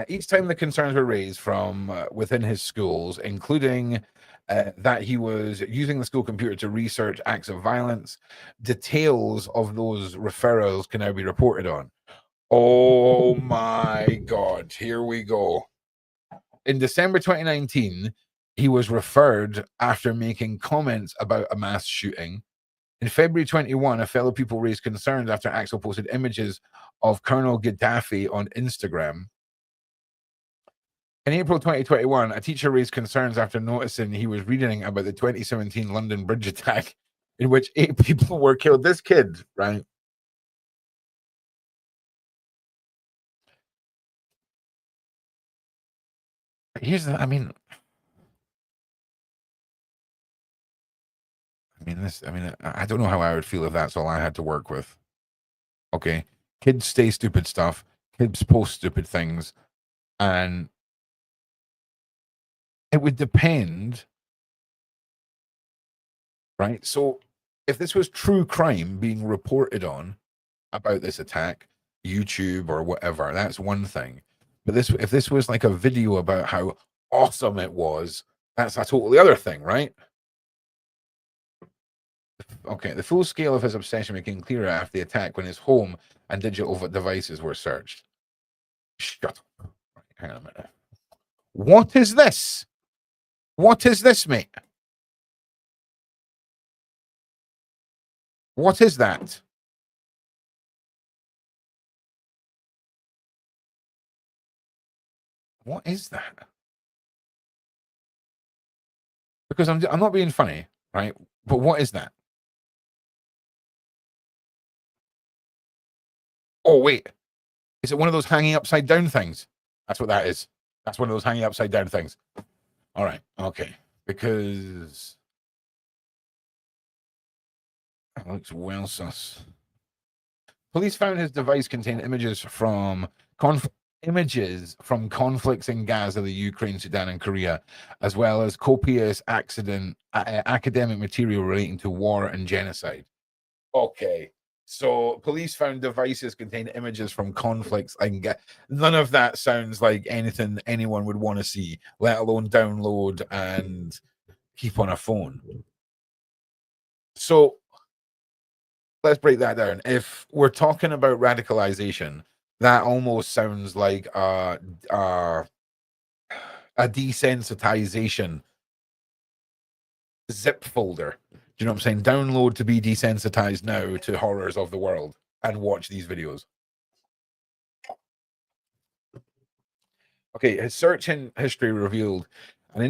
Each time the concerns were raised from within his schools, including that he was using the school computer to research acts of violence, details of those referrals can now be reported on. Oh my God. Here we go. In December 2019, he was referred after making comments about a mass shooting. In February 21, a fellow pupil raised concerns after Axel posted images of Colonel Gaddafi on Instagram. In April 2021, a teacher raised concerns after noticing he was reading about the 2017 London Bridge attack in which 8 people were killed. This kid, right? Here's the, I mean, I don't know how I would feel if that's all I had to work with. Okay. Kids say stupid stuff. Kids post stupid things. And it would depend, right? So if this was true crime being reported on about this attack, YouTube or whatever, that's one thing. But if this was like a video about how awesome it was, that's a totally other thing, right? Okay, the full scale of his obsession became clearer after the attack when his home and digital devices were searched. Shut up. Right, hang on a minute. What is this? What is this, mate? What is that? What is that? Because I'm not being funny, right? But what is that? Oh, wait. Is it one of those hanging upside down things? That's what that is. That's one of those hanging upside down things. All right. Okay. Because that looks well sus. Police found his device contained images from conflicts in Gaza, the Ukraine, Sudan, and Korea, as well as copious academic material relating to war and genocide. Okay. So police found devices containing images from conflicts and none of that sounds like anything anyone would want to see, let alone download and keep on a phone. So let's break that down. If we're talking about radicalization, that almost sounds like a desensitization zip folder. Do you know what I'm saying? Download to be desensitized now to horrors of the world and watch these videos. Okay, his search in history revealed an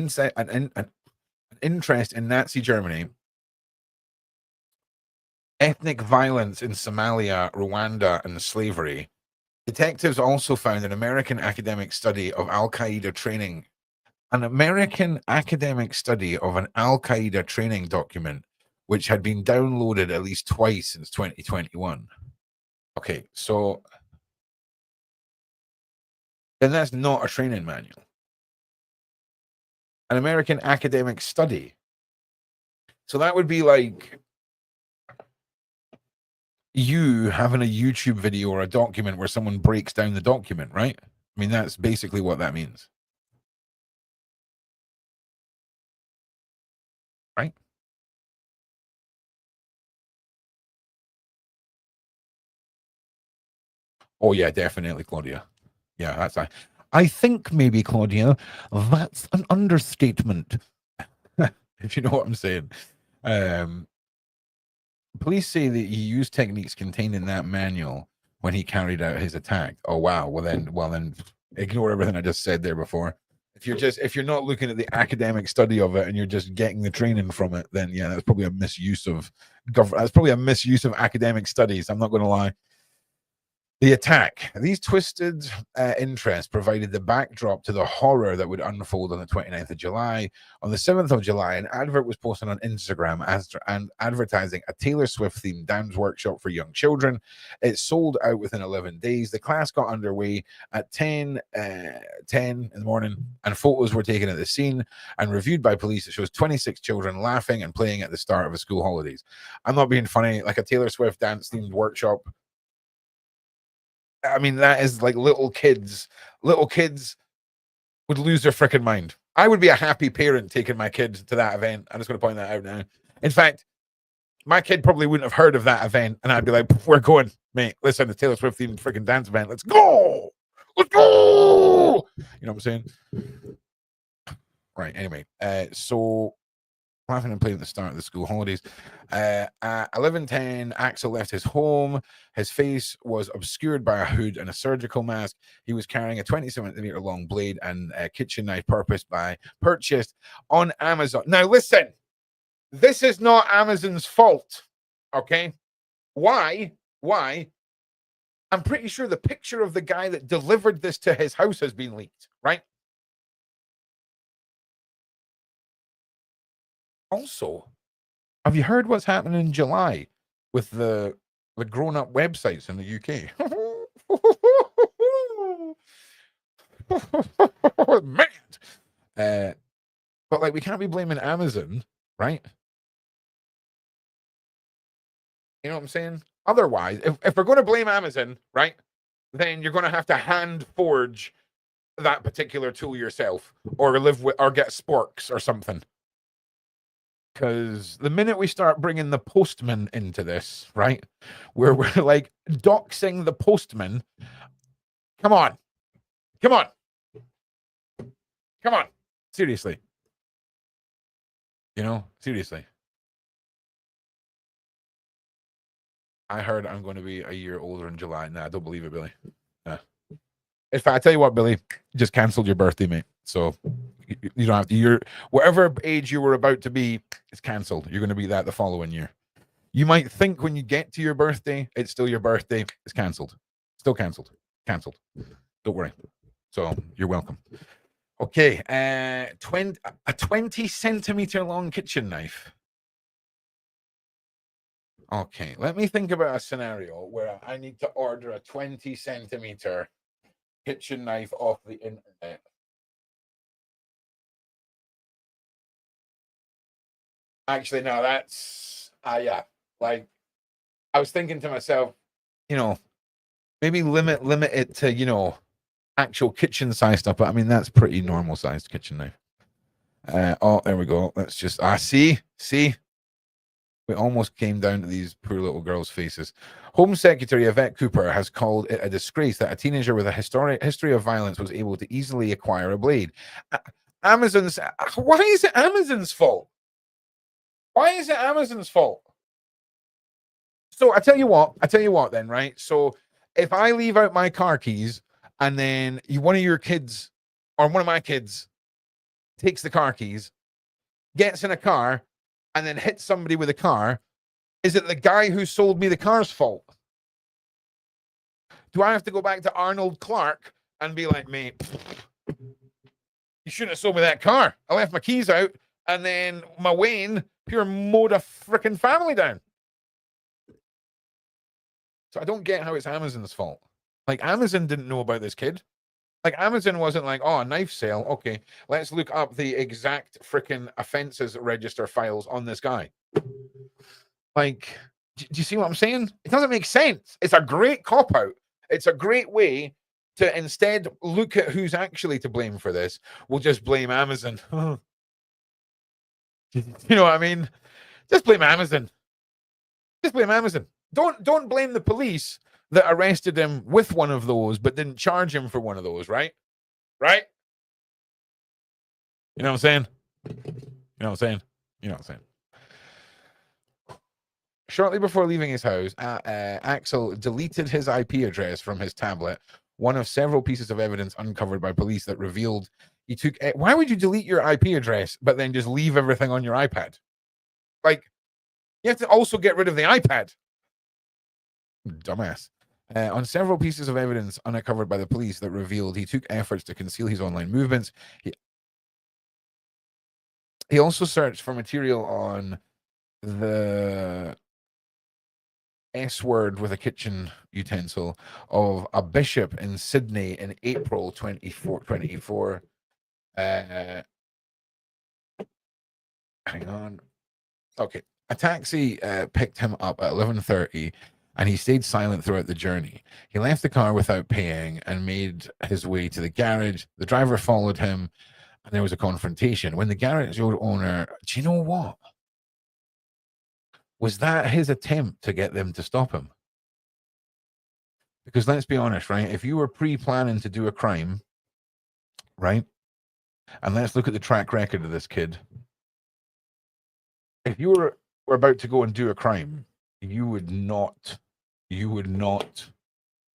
interest in Nazi Germany, ethnic violence in Somalia, Rwanda, and slavery. Detectives also found an American academic study of Al-Qaeda training. An American academic study of an Al-Qaeda training document, which had been downloaded at least twice since 2021. Okay, so then that's not a training manual. An American academic study. So that would be like you having a YouTube video or a document where someone breaks down the document, right? I mean, that's basically what that means. Right? Oh, yeah, definitely, Claudia. Yeah, that's I think maybe, Claudia, that's an understatement. If you know what I'm saying. Police say that he used techniques contained in that manual when he carried out his attack. Oh wow. Well then ignore everything I just said there before. If you're not looking at the academic study of it and you're just getting the training from it, then yeah, that's probably a misuse of that's probably a misuse of academic studies. I'm not going to lie. The attack. These twisted interests provided the backdrop to the horror that would unfold on the 29th of July. On the 7th of July, an advert was posted on Instagram and advertising a Taylor Swift-themed dance workshop for young children. It sold out within 11 days. The class got underway at 10 in the morning, and photos were taken at the scene and reviewed by police. It shows 26 children laughing and playing at the start of a school holidays. I'm not being funny. Like a Taylor Swift dance-themed workshop, I mean, that is like little kids. Little kids would lose their freaking mind. I would be a happy parent taking my kid to that event. I'm just going to point that out now. In fact, my kid probably wouldn't have heard of that event, and I'd be like, "We're going, mate. Listen, the Taylor Swift themed freaking dance event. Let's go, let's go." You know what I'm saying? Right. Anyway, so laughing and playing at the start of the school holidays. At 11:10, Axel left his home. His face was obscured by a hood and a surgical mask. He was carrying a 20-centimeter long blade and a kitchen knife purchased on Amazon. Now, listen, this is not Amazon's fault. Okay. Why? I'm pretty sure the picture of the guy that delivered this to his house has been leaked, right? Also, have you heard what's happening in July with the grown-up websites in the UK? Man. But like we can't be blaming Amazon, right? You know what I'm saying? Otherwise, if we're going to blame Amazon, right, then you're going to have to hand forge that particular tool yourself, or live with, or get sporks or something. Because the minute we start bringing the postman into this, right, where we're like doxing the postman, come on, come on, come on, seriously, you know, seriously. I heard I'm going to be a year older in July. Nah, I don't believe it, Billy. Nah. In fact, I tell you what, Billy, just cancelled your birthday, mate. So you don't have to. You're whatever age you were about to be, it's cancelled. You're going to be that the following year. You might think when you get to your birthday, it's still your birthday. It's cancelled. Still cancelled. Cancelled. Don't worry. So you're welcome. Okay. 20 centimeter long kitchen knife. Okay, let me think about a scenario where I need to order a 20 centimeter kitchen knife off the internet. Actually, no, that's yeah. Like I was thinking to myself, you know, maybe limit it to, you know, actual kitchen size stuff, but I mean that's pretty normal sized kitchen knife. Oh, there we go. Let's just see. We almost came down to these poor little girls' faces. Home Secretary Yvette Cooper has called it a disgrace that a teenager with a history of violence was able to easily acquire a blade. Amazon's. Why is it Amazon's fault? Why is it Amazon's fault? So I tell you what then, right? So if I leave out my car keys and then one of your kids or one of my kids takes the car keys, gets in a car, and then hits somebody with a car, is it the guy who sold me the car's fault? Do I have to go back to Arnold Clark and be like, mate, you shouldn't have sold me that car. I left my keys out, and then my Wayne pure mowed a freaking family down. So I don't get how it's Amazon's fault. Like, Amazon didn't know about this kid. Like, Amazon wasn't like, oh, a knife sale. Okay, let's look up the exact freaking offenses register files on this guy. Like, do you see what I'm saying? It doesn't make sense. It's a great cop out. It's a great way to instead look at who's actually to blame for this. We'll just blame Amazon. You know what I mean? Just blame Amazon. Just blame Amazon. Don't blame the police that arrested him with one of those, but didn't charge him for one of those, right? Right? You know what I'm saying? You know what I'm saying? You know what I'm saying? Shortly before leaving his house, Axel deleted his IP address from his tablet, one of several pieces of evidence uncovered by police that revealed he took. Why would you delete your IP address, but then just leave everything on your iPad? Like, you have to also get rid of the iPad. Dumbass. On several pieces of evidence uncovered by the police that revealed he took efforts to conceal his online movements. He also searched for material on the S word with a kitchen utensil of a bishop in Sydney in April 24. Hang on. Okay. A taxi picked him up at 11:30 and he stayed silent throughout the journey. He left the car without paying and made his way to the garage. The driver followed him and there was a confrontation. When the garage owner, do you know what? Was that his attempt to get them to stop him? Because let's be honest, right? If you were pre-planning to do a crime, right? And let's look at the track record of this kid. If you were about to go and do a crime, you would not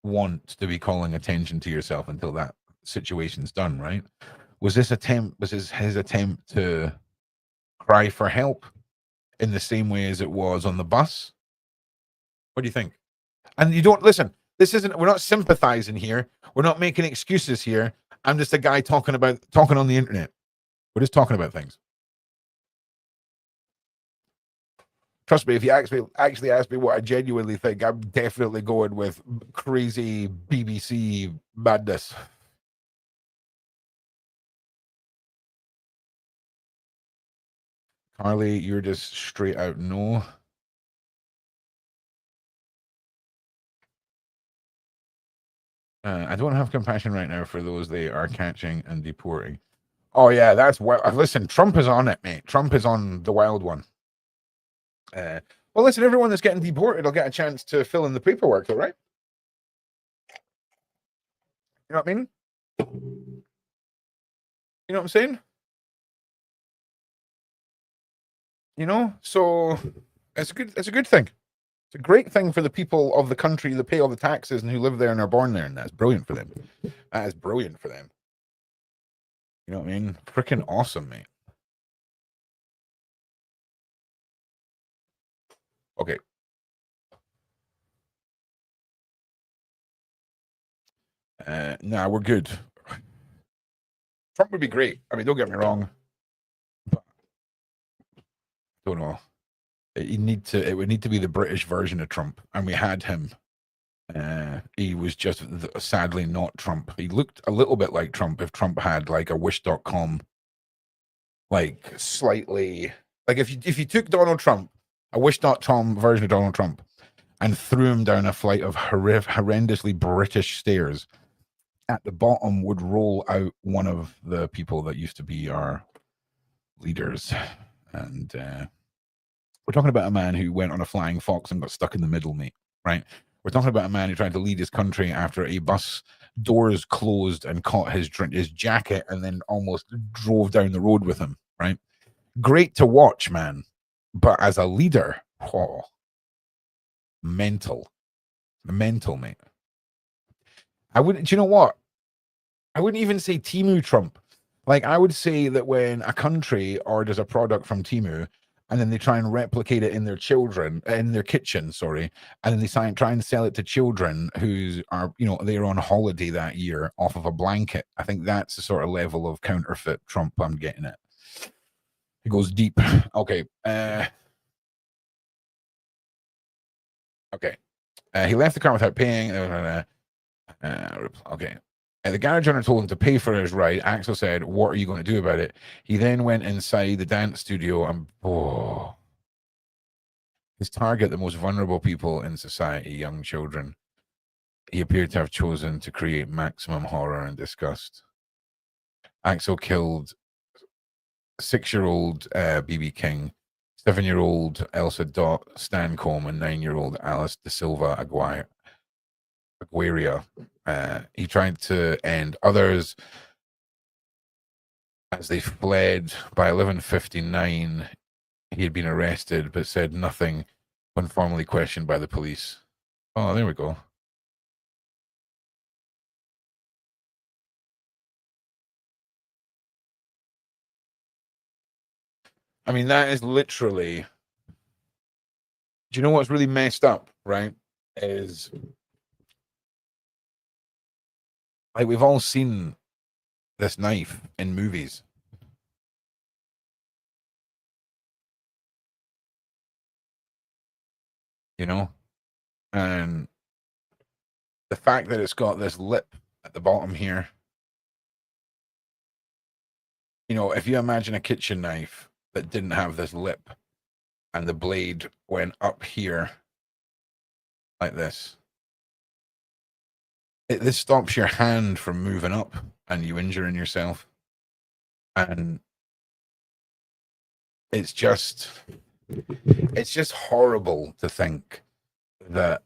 want to be calling attention to yourself until that situation's done, right? Was his attempt to cry for help in the same way as it was on the bus? What do you think? And you don't listen. We're not sympathizing here. We're not making excuses here. I'm just a guy talking on the internet. We're just talking about things. Trust me, if you actually ask me what I genuinely think, I'm definitely going with crazy BBC madness. Carly, you're just straight out no. I don't have compassion right now for those they are catching and deporting. Oh yeah, that's well. Listen, Trump is on it, mate. Trump is on the wild one. Well, listen, everyone that's getting deported will get a chance to fill in the paperwork, all right? You know what I mean? You know what I'm saying? You know, so it's a good thing. It's a great thing for the people of the country that pay all the taxes and who live there and are born there, and that's brilliant for them. That is brilliant for them. You know what I mean? Freaking awesome, mate. Okay. Nah, we're good. Trump would be great. I mean, don't get me wrong. But don't know. It would need to be the British version of Trump, and we had him. He was just sadly not Trump. He looked a little bit like Trump if Trump had like a wish.com, like slightly like if you took Donald Trump, a wish.com version of Donald Trump, and threw him down a flight of horrendously British stairs, at the bottom would roll out one of the people that used to be our leaders. And we're talking about a man who went on a flying fox and got stuck in the middle, mate, right? We're talking about a man who tried to lead his country after a bus doors closed and caught his jacket and then almost drove down the road with him, right? Great to watch, man. But as a leader, oh, mental, mate. I wouldn't, do you know what? I wouldn't even say Timu Trump. Like, I would say that when a country orders a product from Timu and then they try and replicate it in their kitchen, sorry, and then they try and sell it to children who are, they're on holiday that year off of a blanket. I think that's the sort of level of counterfeit Trump I'm getting at. It goes deep. Okay. Okay. He left the car without paying. Okay. The garage owner told him to pay for his ride. Axel said, "What are you going to do about it?" He then went inside the dance studio and his target, the most vulnerable people in society, young children. He appeared to have chosen to create maximum horror and disgust. Axel killed 6-year-old BB King, 7-year-old Elsa Dot Stancombe, and 9-year-old Alice De Silva Aguirre. He tried to end others as they fled. By 11:59, he had been arrested, but said nothing when formally questioned by the police. Oh, there we go. I mean, that is literally. Do you know what's really messed up, right? Is like we've all seen this knife in movies. You know? And the fact that it's got this lip at the bottom here, if you imagine a kitchen knife that didn't have this lip and the blade went up here like this, this stops your hand from moving up and you injuring yourself. And it's just horrible to think that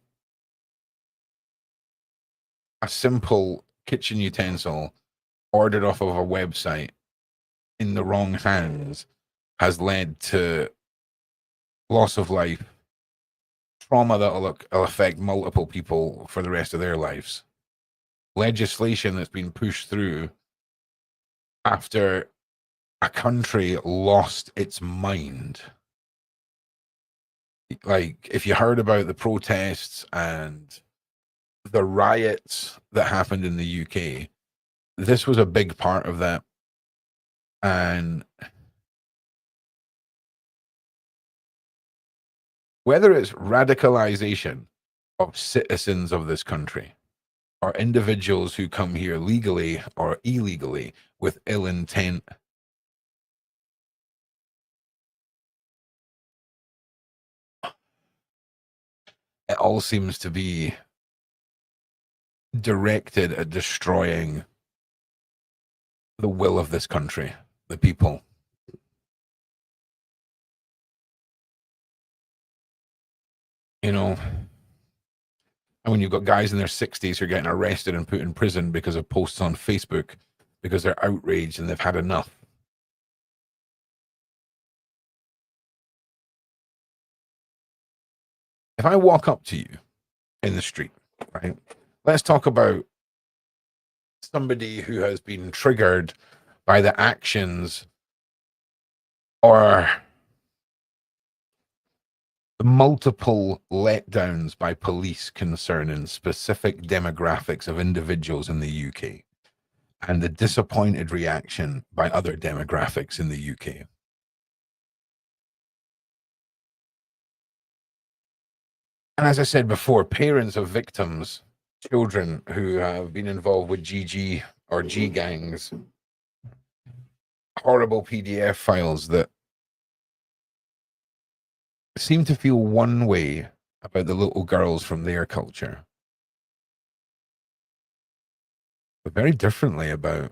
a simple kitchen utensil ordered off of a website in the wrong hands has led to loss of life, trauma that'll affect multiple people for the rest of their lives, legislation that's been pushed through after a country lost its mind. Like, if you heard about the protests and the riots that happened in the UK, this was a big part of that. And whether it's radicalization of citizens of this country or individuals who come here legally or illegally with ill intent, it all seems to be directed at destroying the will of this country, the people. You know, and when you've got guys in their 60s who are getting arrested and put in prison because of posts on Facebook because they're outraged and they've had enough. If I walk up to you in the street, right? Let's talk about somebody who has been triggered by the actions or the multiple letdowns by police concerning specific demographics of individuals in the UK and the disappointed reaction by other demographics in the UK. And as I said before, parents of victims, children who have been involved with GG or G gangs, horrible PDF files that seem to feel one way about the little girls from their culture, but very differently about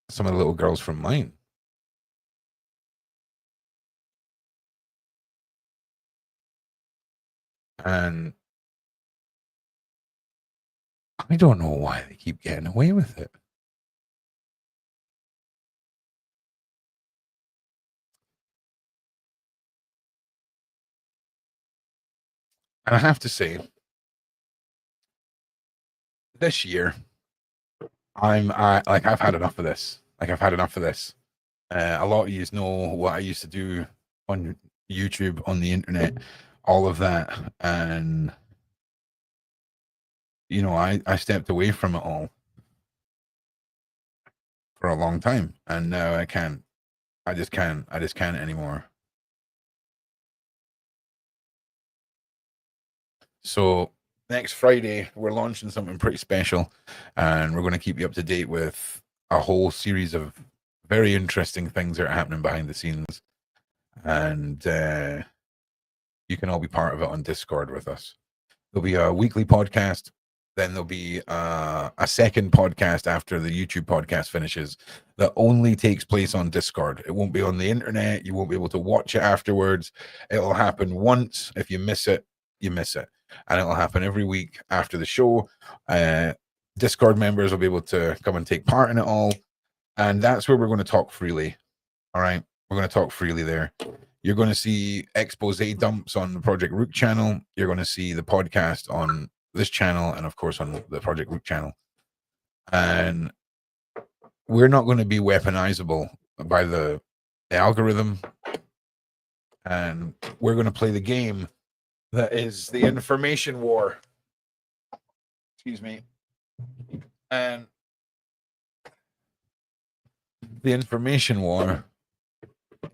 some of the little girls from mine. And I don't know why they keep getting away with it. And I have to say, this year, I've had enough of this. I've had enough of this. A lot of you know what I used to do on YouTube, on the internet, all of that. And, you know, I stepped away from it all for a long time. And now I can't. I just can't anymore. So next Friday, we're launching something pretty special, and we're going to keep you up to date with a whole series of very interesting things that are happening behind the scenes. And you can all be part of it on Discord with us. There'll be a weekly podcast. Then there'll be a second podcast after the YouTube podcast finishes that only takes place on Discord. It won't be on the internet. You won't be able to watch it afterwards. It'll happen once. If you miss it, you miss it. And it'll happen every week after the show. Discord members will be able to come and take part in it all. And that's where we're going to talk freely. All right. We're going to talk freely there. You're going to see expose dumps on the Project ROOQ channel. You're going to see the podcast on this channel and, of course, on the Project ROOQ channel. And we're not going to be weaponizable by the algorithm. And we're going to play the game that is the information war. Excuse me. And the information war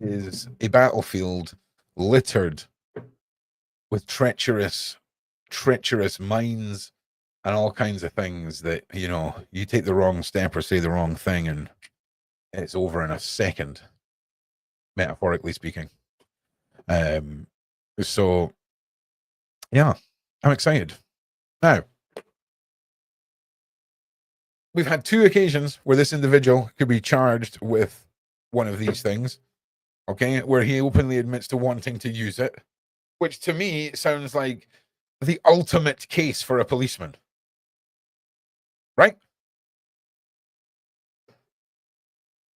is a battlefield littered with treacherous minds and all kinds of things that, you know, you take the wrong step or say the wrong thing and it's over in a second, metaphorically speaking. So yeah, I'm excited. Now, we've had 2 occasions where this individual could be charged with one of these things, okay, where he openly admits to wanting to use it, which to me sounds like the ultimate case for a policeman, right?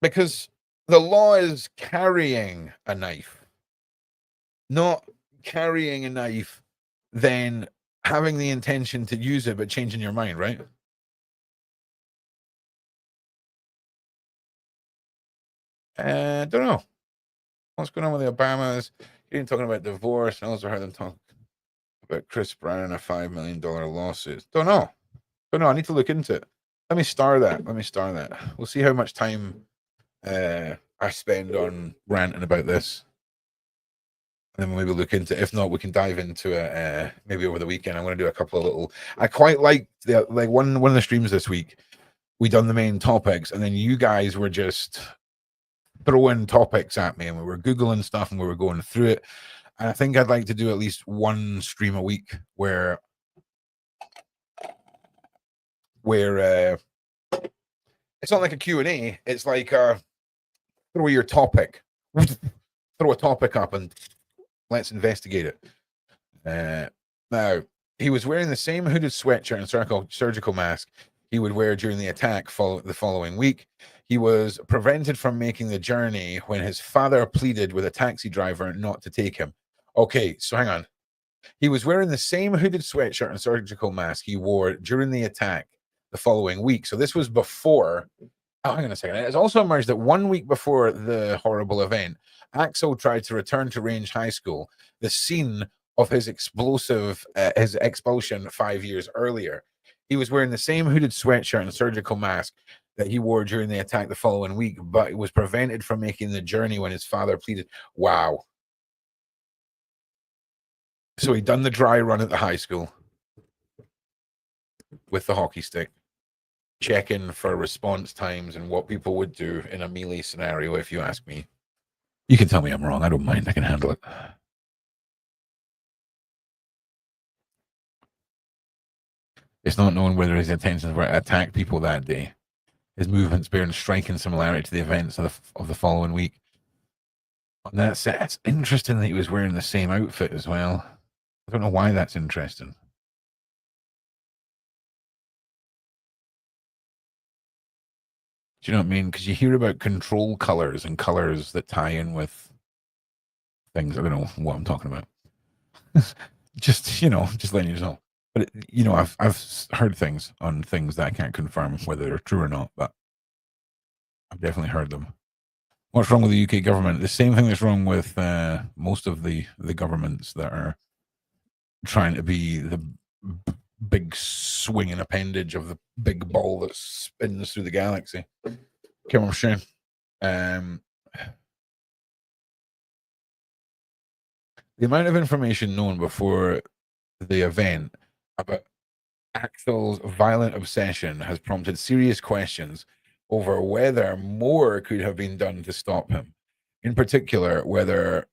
Because the law is carrying a knife, not carrying a knife, then having the intention to use it, but changing your mind, right? Don't know what's going on with the Obamas. He didn't talking about divorce. I also heard them talk about Chris Brown and a $5 million lawsuit. Don't know. I need to look into it. Let me star that. We'll see how much time I spend on ranting about this. And then we'll maybe look into it. If not, we can dive into it maybe over the weekend. I'm going to do a couple of little. I quite like one of the streams this week. We done the main topics, and then you guys were just throwing topics at me, and we were Googling stuff, and we were going through it. And I think I'd like to do at least one stream a week where where it's not like a Q&A. It's like throw your topic, throw a topic up, and let's investigate it. Now, he was wearing the same hooded sweatshirt and surgical mask he would wear during the attack the following week. He was prevented from making the journey when his father pleaded with a taxi driver not to take him. Okay, so hang on. He was wearing the same hooded sweatshirt and surgical mask he wore during the attack the following week. So this was before. Oh, hang on a second. It has also emerged that 1 week before the horrible event, Axel tried to return to Range High School, the scene of his expulsion 5 years earlier. He was wearing the same hooded sweatshirt and surgical mask that he wore during the attack the following week, but he was prevented from making the journey when his father pleaded. Wow. So he'd done the dry run at the high school with the hockey stick, checking for response times and what people would do in a melee scenario, if you ask me. You can tell me I'm wrong. I don't mind. I can handle it. It's not known whether his intentions were to attack people that day. His movements bear striking similarity to the events of the following week. On that set, it's interesting that he was wearing the same outfit as well. I don't know why that's interesting. Do you know what I mean? Because you hear about control colors and colors that tie in with things. I don't know what I'm talking about. just letting you know. But I've heard things on things that I can't confirm whether they're true or not, but I've definitely heard them. What's wrong with the UK government? The same thing that's wrong with most of the governments that are trying to be the big swinging appendage of the big ball that spins through the galaxy. Come on, Shane. The amount of information known before the event about Axel's violent obsession has prompted serious questions over whether more could have been done to stop him. In particular, whether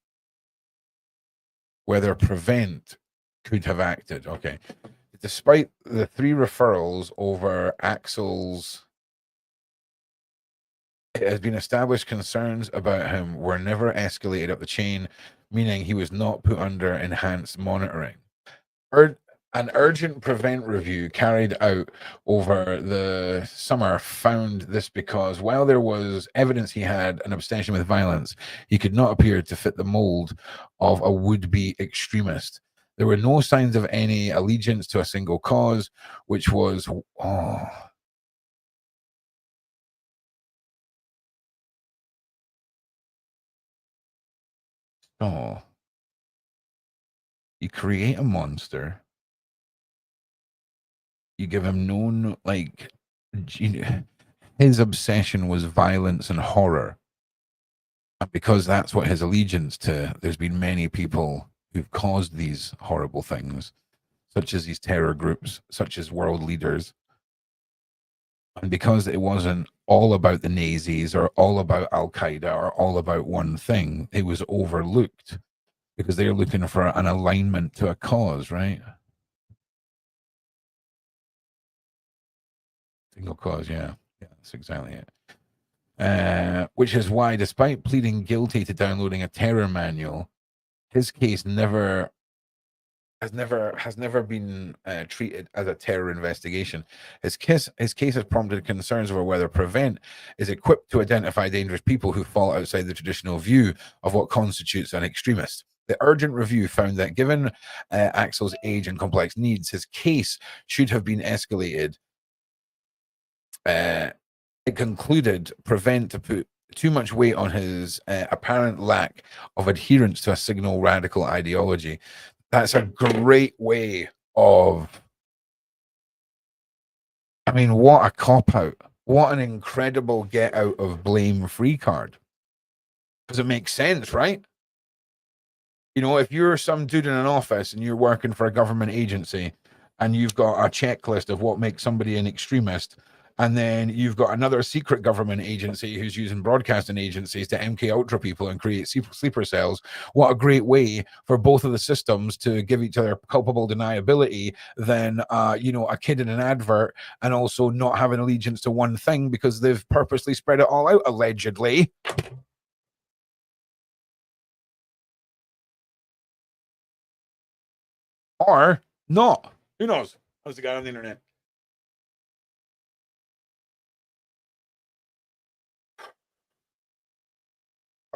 Prevent could have acted. Okay. Despite the 3 referrals over Axel's, it has been established concerns about him were never escalated up the chain, meaning he was not put under enhanced monitoring. An urgent Prevent review carried out over the summer found this because while there was evidence he had an obsession with violence, he could not appear to fit the mold of a would-be extremist. There were no signs of any allegiance to a single cause, which was, you create a monster. You give him no, like, his obsession was violence and horror. And because that's what his allegiance to, there's been many people who've caused these horrible things, such as these terror groups, such as world leaders. And because it wasn't all about the Nazis or all about Al-Qaeda or all about one thing, it was overlooked because they're looking for an alignment to a cause, right? Single cause, yeah. Yeah, that's exactly it. Which is why, despite pleading guilty to downloading a terror manual, his case has never been treated as a terror investigation. His case has prompted concerns over whether Prevent is equipped to identify dangerous people who fall outside the traditional view of what constitutes an extremist. The urgent review found that given Axel's age and complex needs, his case should have been escalated. It concluded Prevent to put too much weight on his apparent lack of adherence to a signal radical ideology. That's a great way of, I mean, what a cop-out. What an incredible get out of blame free card. Because it makes sense, right? You know, if you're some dude in an office and you're working for a government agency and you've got a checklist of what makes somebody an extremist, And then you've got another secret government agency who's using broadcasting agencies to MK Ultra people and create sleeper cells. What a great way for both of the systems to give each other culpable deniability than, a kid in an advert, and also not having allegiance to one thing because they've purposely spread it all out, allegedly. Or not. Who knows? How's the guy on the internet?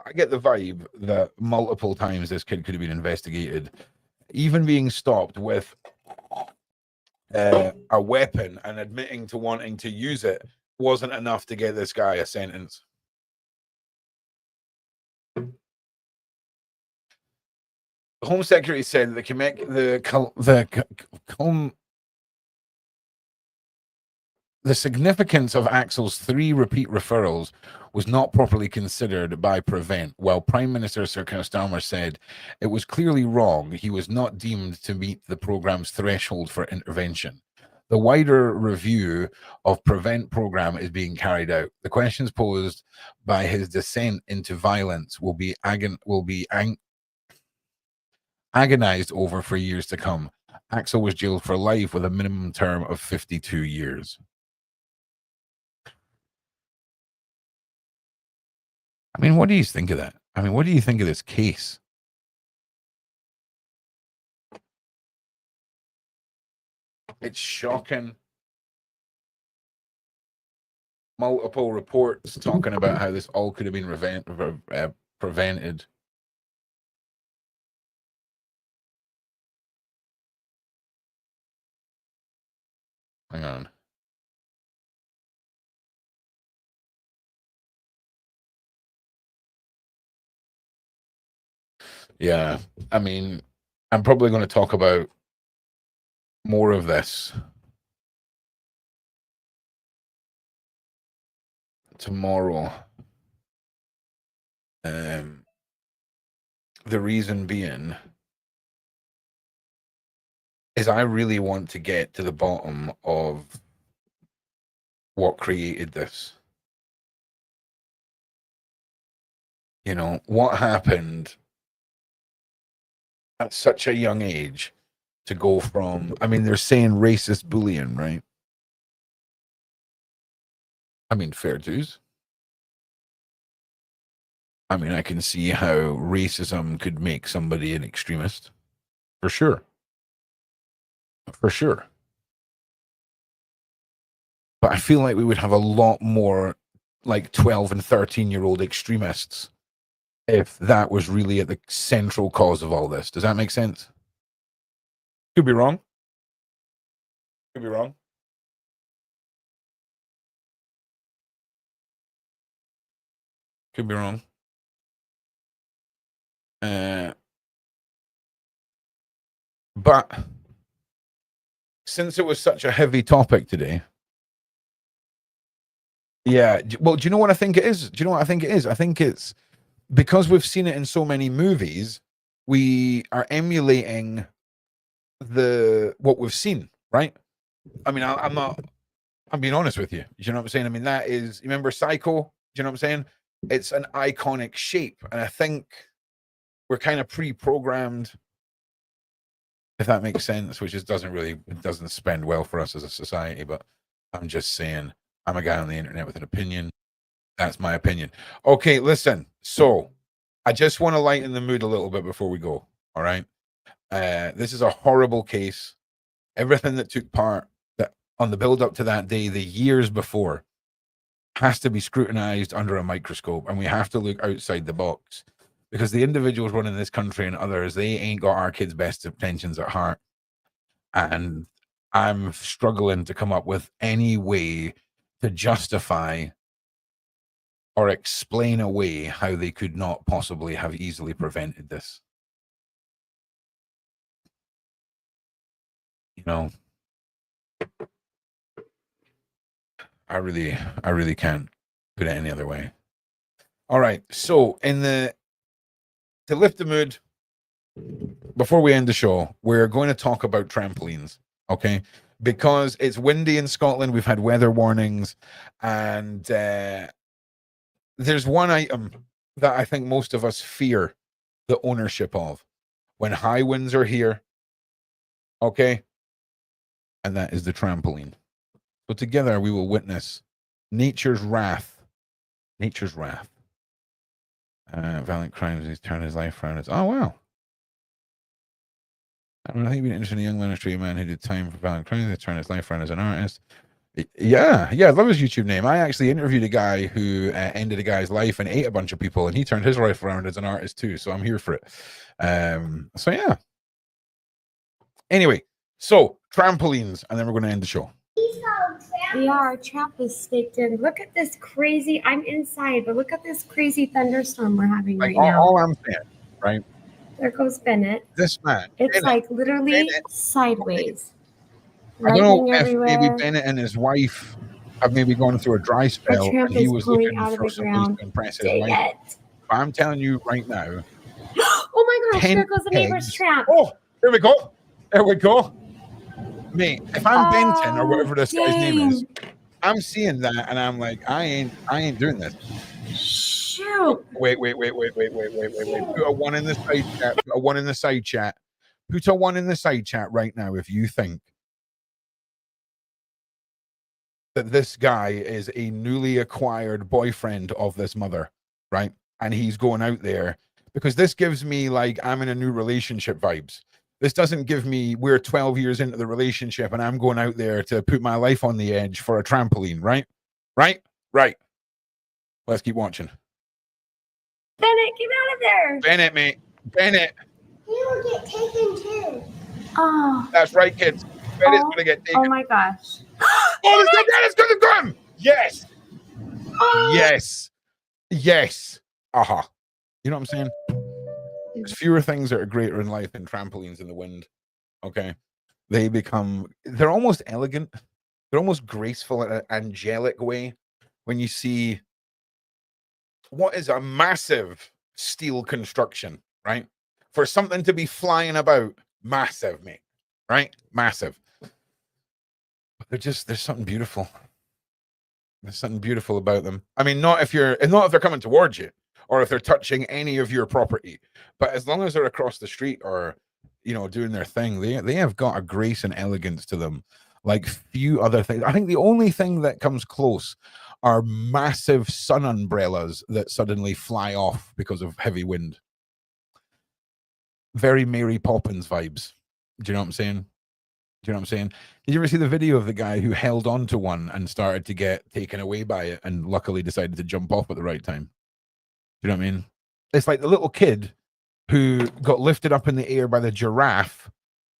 I get the vibe that multiple times this kid could have been investigated, even being stopped with a weapon and admitting to wanting to use it wasn't enough to get this guy a sentence. The Home Secretary said the significance of Axel's 3 repeat referrals was not properly considered by Prevent, while Prime Minister Sir Keir Starmer said it was clearly wrong. He was not deemed to meet the programme's threshold for intervention. The wider review of Prevent programme is being carried out. The questions posed by his descent into violence will be agonized over for years to come. Axel was jailed for life with a minimum term of 52 years. I mean, what do you think of that? I mean, what do you think of this case? It's shocking. Multiple reports talking about how this all could have been prevented. Hang on. Yeah, I mean, I'm probably going to talk about more of this tomorrow. The reason being is I really want to get to the bottom of what created this. You know, what happened at such a young age to go from, I mean, they're saying racist bullying, right? I mean, fair dues. I mean, I can see how racism could make somebody an extremist. For sure. For sure. But I feel like we would have a lot more like 12 and 13-year-old extremists if that was really at the central cause of all this. Does that make sense? Could be wrong. Could be wrong. Could be wrong. But since it was such a heavy topic today, yeah. Well, do you know what I think it is? Do you know what I think it is? I think it's because we've seen it in so many movies, we are emulating what we've seen, right? I mean, I'm being honest with you. You know what I'm saying? I mean, that is, you remember Psycho? Do you know what I'm saying? It's an iconic shape. And I think we're kind of pre-programmed, if that makes sense, which just doesn't spend well for us as a society. But I'm just saying, I'm a guy on the internet with an opinion. That's my opinion. Okay, listen. So I just want to lighten the mood a little bit before we go. All right. This is a horrible case. Everything that took part on the build up to that day, the years before, has to be scrutinized under a microscope, and we have to look outside the box because the individuals running this country and others, they ain't got our kids' best intentions at heart. And I'm struggling to come up with any way to justify or explain away how they could not possibly have easily prevented this. You know, I really can't put it any other way. All right. So to lift the mood, before we end the show, we're going to talk about trampolines. okay? Because it's windy in Scotland. We've had weather warnings, and there's one item that I think most of us fear the ownership of when high winds are here, okay? And that is the trampoline. So together we will witness nature's wrath. Nature's wrath. Violent crimes, he's turned his life around. Oh, wow. I think he'd been interested in a young Australian man who did time for violent crimes. He turned his life around as an artist. Yeah, I love his YouTube name. I actually interviewed a guy who ended a guy's life and ate a bunch of people, and he turned his life around as an artist too. So I'm here for it. So yeah. Anyway, so trampolines, and then we're going to end the show. Yeah, our trap is staked in. Look at this crazy. I'm inside, but look at this crazy thunderstorm we're having right now. All I'm saying, right? There goes Bennett. This man. It's Bennett, like literally sideways. I don't know if everywhere. maybe Bennett and his wife have maybe gone through a dry spell, and he was looking for some ways to impress his wife. But I'm telling you right now. Oh my gosh, there goes the neighbor's trap. Oh, there we go. There we go. Mate, if I'm Benton or whatever this guy's name is, I'm seeing that and I'm like, I ain't doing this. Shoot. Wait. Put a one in the side chat. Put a one in the side chat. Put a one in the side chat right now if you think that this guy is a newly acquired boyfriend of this mother, right? And he's going out there because this gives me like I'm in a new relationship vibes. This doesn't give me we're 12 years into the relationship and I'm going out there to put my life on the edge for a trampoline, right? Right. Let's keep watching. Bennett, get out of there. Bennett, mate. Bennett. He will get taken too. Oh. That's right, kids. Bennett's going to get taken. Oh my gosh. Oh, Bennett's going to come. Yes. Oh. Yes. Aha. You know what I'm saying? There's fewer things that are greater in life than trampolines in the wind. Okay. They're almost elegant. They're almost graceful in an angelic way when you see what is a massive steel construction, right? For something to be flying about, massive, mate. Right? Massive. But there's something beautiful. There's something beautiful about them. I mean, not if they're coming towards you or if they're touching any of your property, but as long as they're across the street or, doing their thing, they have got a grace and elegance to them like few other things. I think the only thing that comes close are massive sun umbrellas that suddenly fly off because of heavy wind. Very Mary Poppins vibes. Do you know what I'm saying? Did you ever see the video of the guy who held on to one and started to get taken away by it and luckily decided to jump off at the right time? Do you know what I mean? It's like the little kid who got lifted up in the air by the giraffe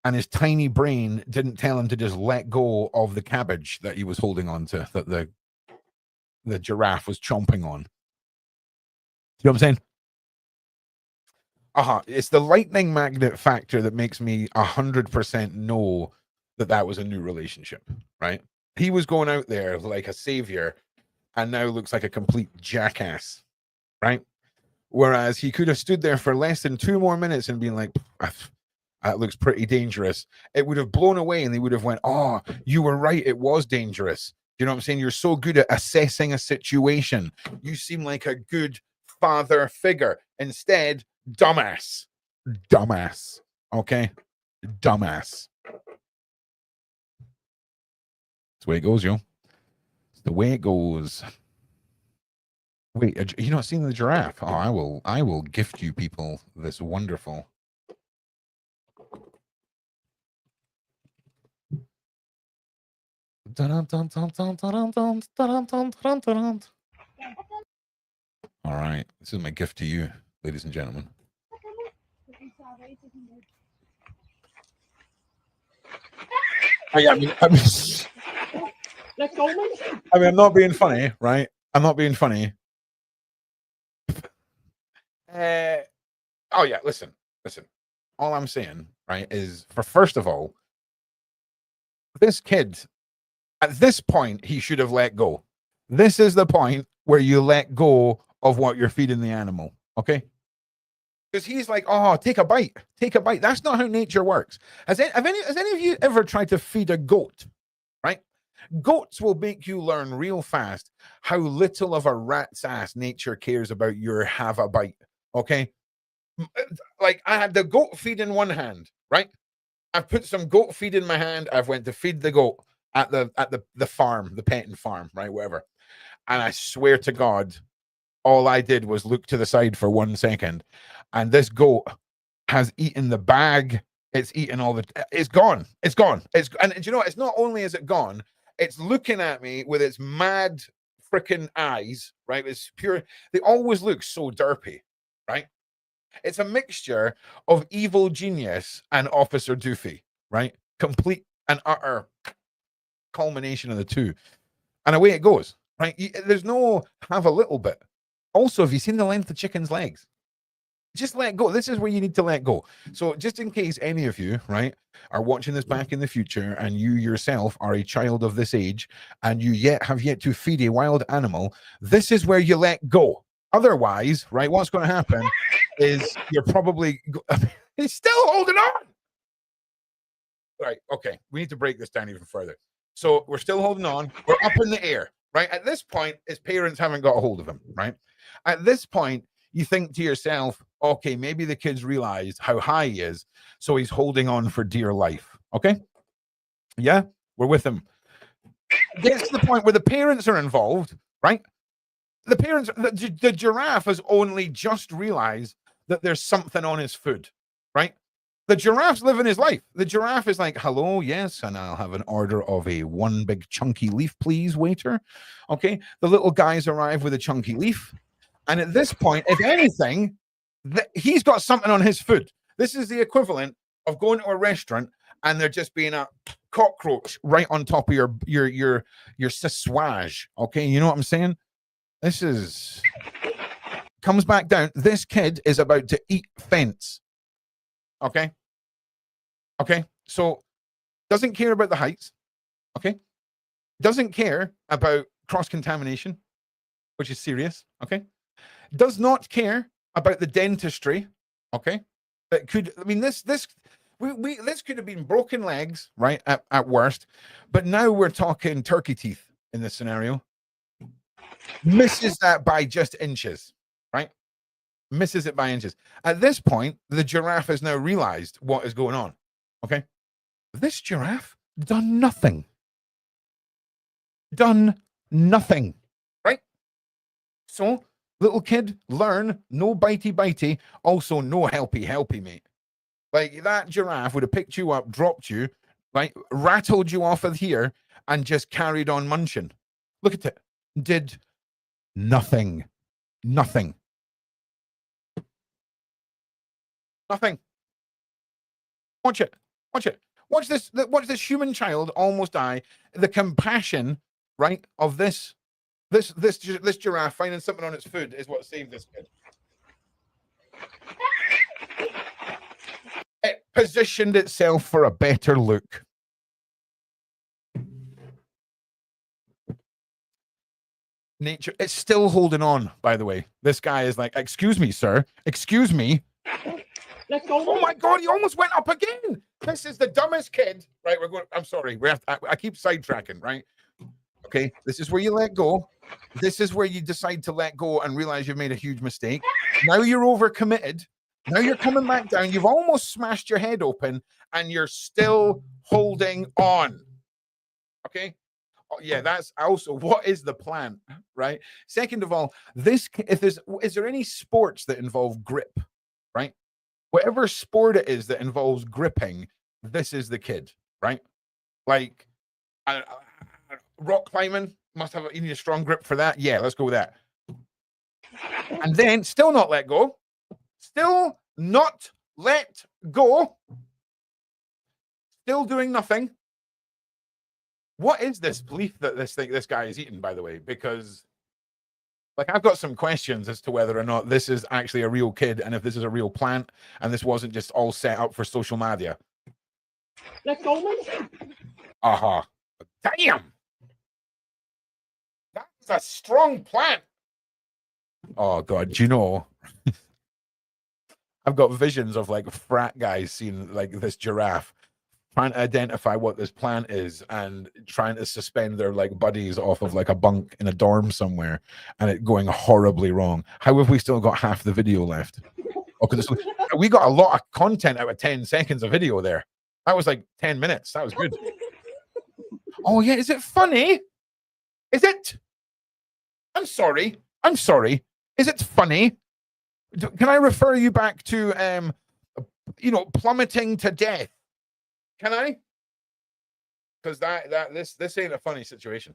and his tiny brain didn't tell him to just let go of the cabbage that he was holding on to, that the giraffe was chomping on. You know what I'm saying? It's the lightning magnet factor that makes me 100% know that was a new relationship, right? He was going out there like a savior and now looks like a complete jackass, right? Whereas he could have stood there for less than 2 more minutes and been like, that looks pretty dangerous. It would have blown away and they would have went, oh, you were right. It was dangerous. You know what I'm saying? You're so good at assessing a situation. You seem like a good father figure. Instead, dumbass. Okay? Dumbass. That's the way it goes, yo. It's the way it goes. Wait, you not seen the giraffe? Oh, I will gift you people this wonderful. All right, this is my gift to you, ladies and gentlemen. I mean, I'm not being funny, right? I'm not being funny. Listen. All I'm saying, right, is first of all, this kid, at this point, he should have let go. This is the point where you let go of what you're feeding the animal, okay? Because he's like, oh, take a bite, take a bite. That's not how nature works. Has any of you ever tried to feed a goat? Right? Goats will make you learn real fast how little of a rat's ass nature cares about your have a bite. Okay. Like I had the goat feed in one hand, right? I've put some goat feed in my hand. I've went to feed the goat at the farm, the petting farm, right? Whatever. And I swear to God, all I did was look to the side for 1 second, and this goat has eaten the bag. It's eaten all the. It's gone. It's gone. And you know, it's not only is it gone, it's looking at me with its mad freaking eyes. Right? It's pure. They always look so derpy. Right? It's a mixture of evil genius and Officer Doofy. Right? Complete and utter culmination of the two, and away it goes. Right? There's no have a little bit. Also, have you seen the length of chicken's legs? Just let go. This is where you need to let go. So just in case any of you, right, are watching this back in the future and you yourself are a child of this age and you have yet to feed a wild animal, this is where you let go. Otherwise, right, what's going to happen is you're probably... He's still holding on. Right, okay. We need to break this down even further. So we're still holding on. We're up in the air, right? At this point, his parents haven't got a hold of him, right? At this point, you think to yourself, okay, maybe the kid's realized how high he is, so he's holding on for dear life. Okay? Yeah, we're with him. Gets to the point where the parents are involved, right? The parents, the giraffe has only just realized that there's something on his food, right? The giraffe's living his life. The giraffe is like, hello, yes, and I'll have an order of a one big chunky leaf, please, waiter. Okay? The little guys arrive with a chunky leaf. And at this point, if anything, he's got something on his food. This is the equivalent of going to a restaurant and there just being a cockroach right on top of your saswage. Okay, you know what I'm saying? This is comes back down. This kid is about to eat fence. Okay. Okay. So doesn't care about the heights. Okay. Doesn't care about cross-contamination, which is serious. Okay. Does not care about the dentistry. Okay. That could, I mean, this could have been broken legs, right? At worst. But now we're talking turkey teeth in this scenario. Misses that by just inches, right? Misses it by inches. At this point, the giraffe has now realized what is going on. Okay. This giraffe done nothing. Done nothing. Right? So, little kid, learn no bitey, also no helpy, mate. Like that giraffe would have picked you up, dropped you, right? Rattled you off of here and just carried on munching. Look at it. Did nothing. Nothing. Nothing. Watch it. Watch it. Watch this human child almost die. The compassion, right, of this giraffe finding something on its food is what saved this kid. It positioned itself for a better look. Nature, it's still holding on, by the way. This guy is like, excuse me, sir. Excuse me. Oh my God, he almost went up again. This is the dumbest kid. Right, we're going, I'm sorry. I keep sidetracking, right? Okay, this is where you let go. This is where you decide to let go and realize you've made a huge mistake. Now you're overcommitted. Now you're coming back down. You've almost smashed your head open and you're still holding on. Okay? Oh, yeah, that's also what is the plan, right? Second of all, is there any sports that involve grip, right? Whatever sport it is that involves gripping, this is the kid, right? Like rock climbing must have you need a strong grip for that. Yeah, let's go with that. And then still not let go. Still not let go. Still doing nothing. What is this belief that this guy is eating, by the way? Because like I've got some questions as to whether or not this is actually a real kid and if this is a real plant and this wasn't just all set up for social media. Let's go. Uh-huh. Damn. That's a strong plant. Oh God, do you know? I've got visions of like frat guys seeing like this giraffe, trying to identify what this plant is and trying to suspend their like buddies off of like a bunk in a dorm somewhere, and it going horribly wrong. How have we still got half the video left? Okay, we got a lot of content out of 10 seconds of video there. That was like 10 minutes. That was good. Oh yeah, is it funny? Is it? I'm sorry. I'm sorry. Is it funny? Can I refer you back to plummeting to death? Can I? Because this ain't a funny situation.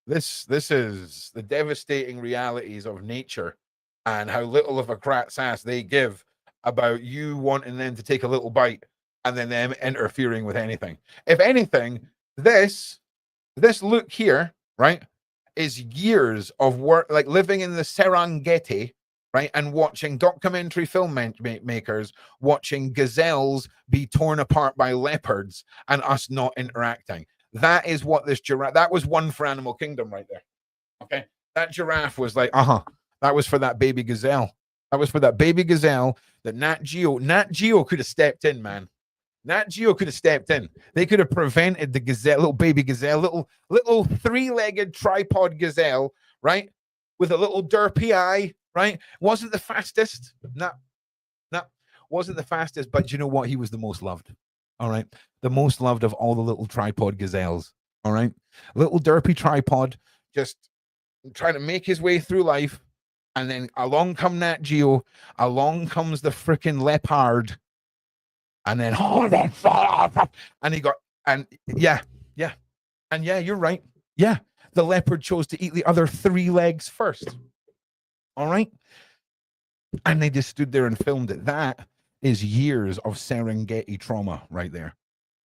This is the devastating realities of nature and how little of a rat's ass they give about you wanting them to take a little bite and then them interfering with anything. If anything, this look here, right, is years of work, like living in the Serengeti, right, and watching documentary filmmakers watching gazelles be torn apart by leopards and us not interacting. That is what this giraffe, that was one for Animal Kingdom right there. Okay. That giraffe was like, that was for that baby gazelle. That was for that baby gazelle that Nat Geo could have stepped in, man. Nat Geo could have stepped in. They could have prevented the gazelle, little baby gazelle, little three-legged tripod gazelle, right? With a little derpy eye, right? Wasn't the fastest. No. Wasn't the fastest, but you know what? He was the most loved. All right. The most loved of all the little tripod gazelles. All right. Little derpy tripod, just trying to make his way through life. And then along come Nat Geo. Along comes the freaking leopard. And then, and he got, and yeah. And yeah, you're right. Yeah. The leopard chose to eat the other 3 legs first. All right. And they just stood there and filmed it. That is years of Serengeti trauma right there.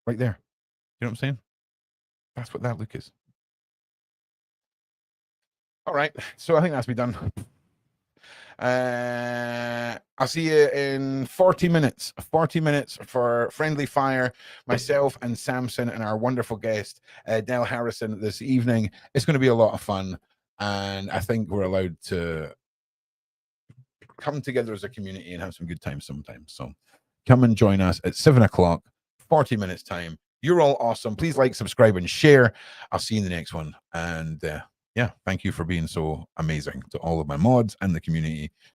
Right there. You know what I'm saying? That's what that look is. All right. So I think that's me done. I'll see you in 40 minutes. 40 minutes for Friendly Fire, myself and Samson and our wonderful guest, Del Harrison, this evening. It's going to be a lot of fun. And I think we're allowed to come together as a community and have some good times sometimes. So come and join us at 7 o'clock, 40 minutes time. You're all awesome. Please like, subscribe, and share. I'll see you in the next one. And yeah, thank you for being so amazing to all of my mods and the community.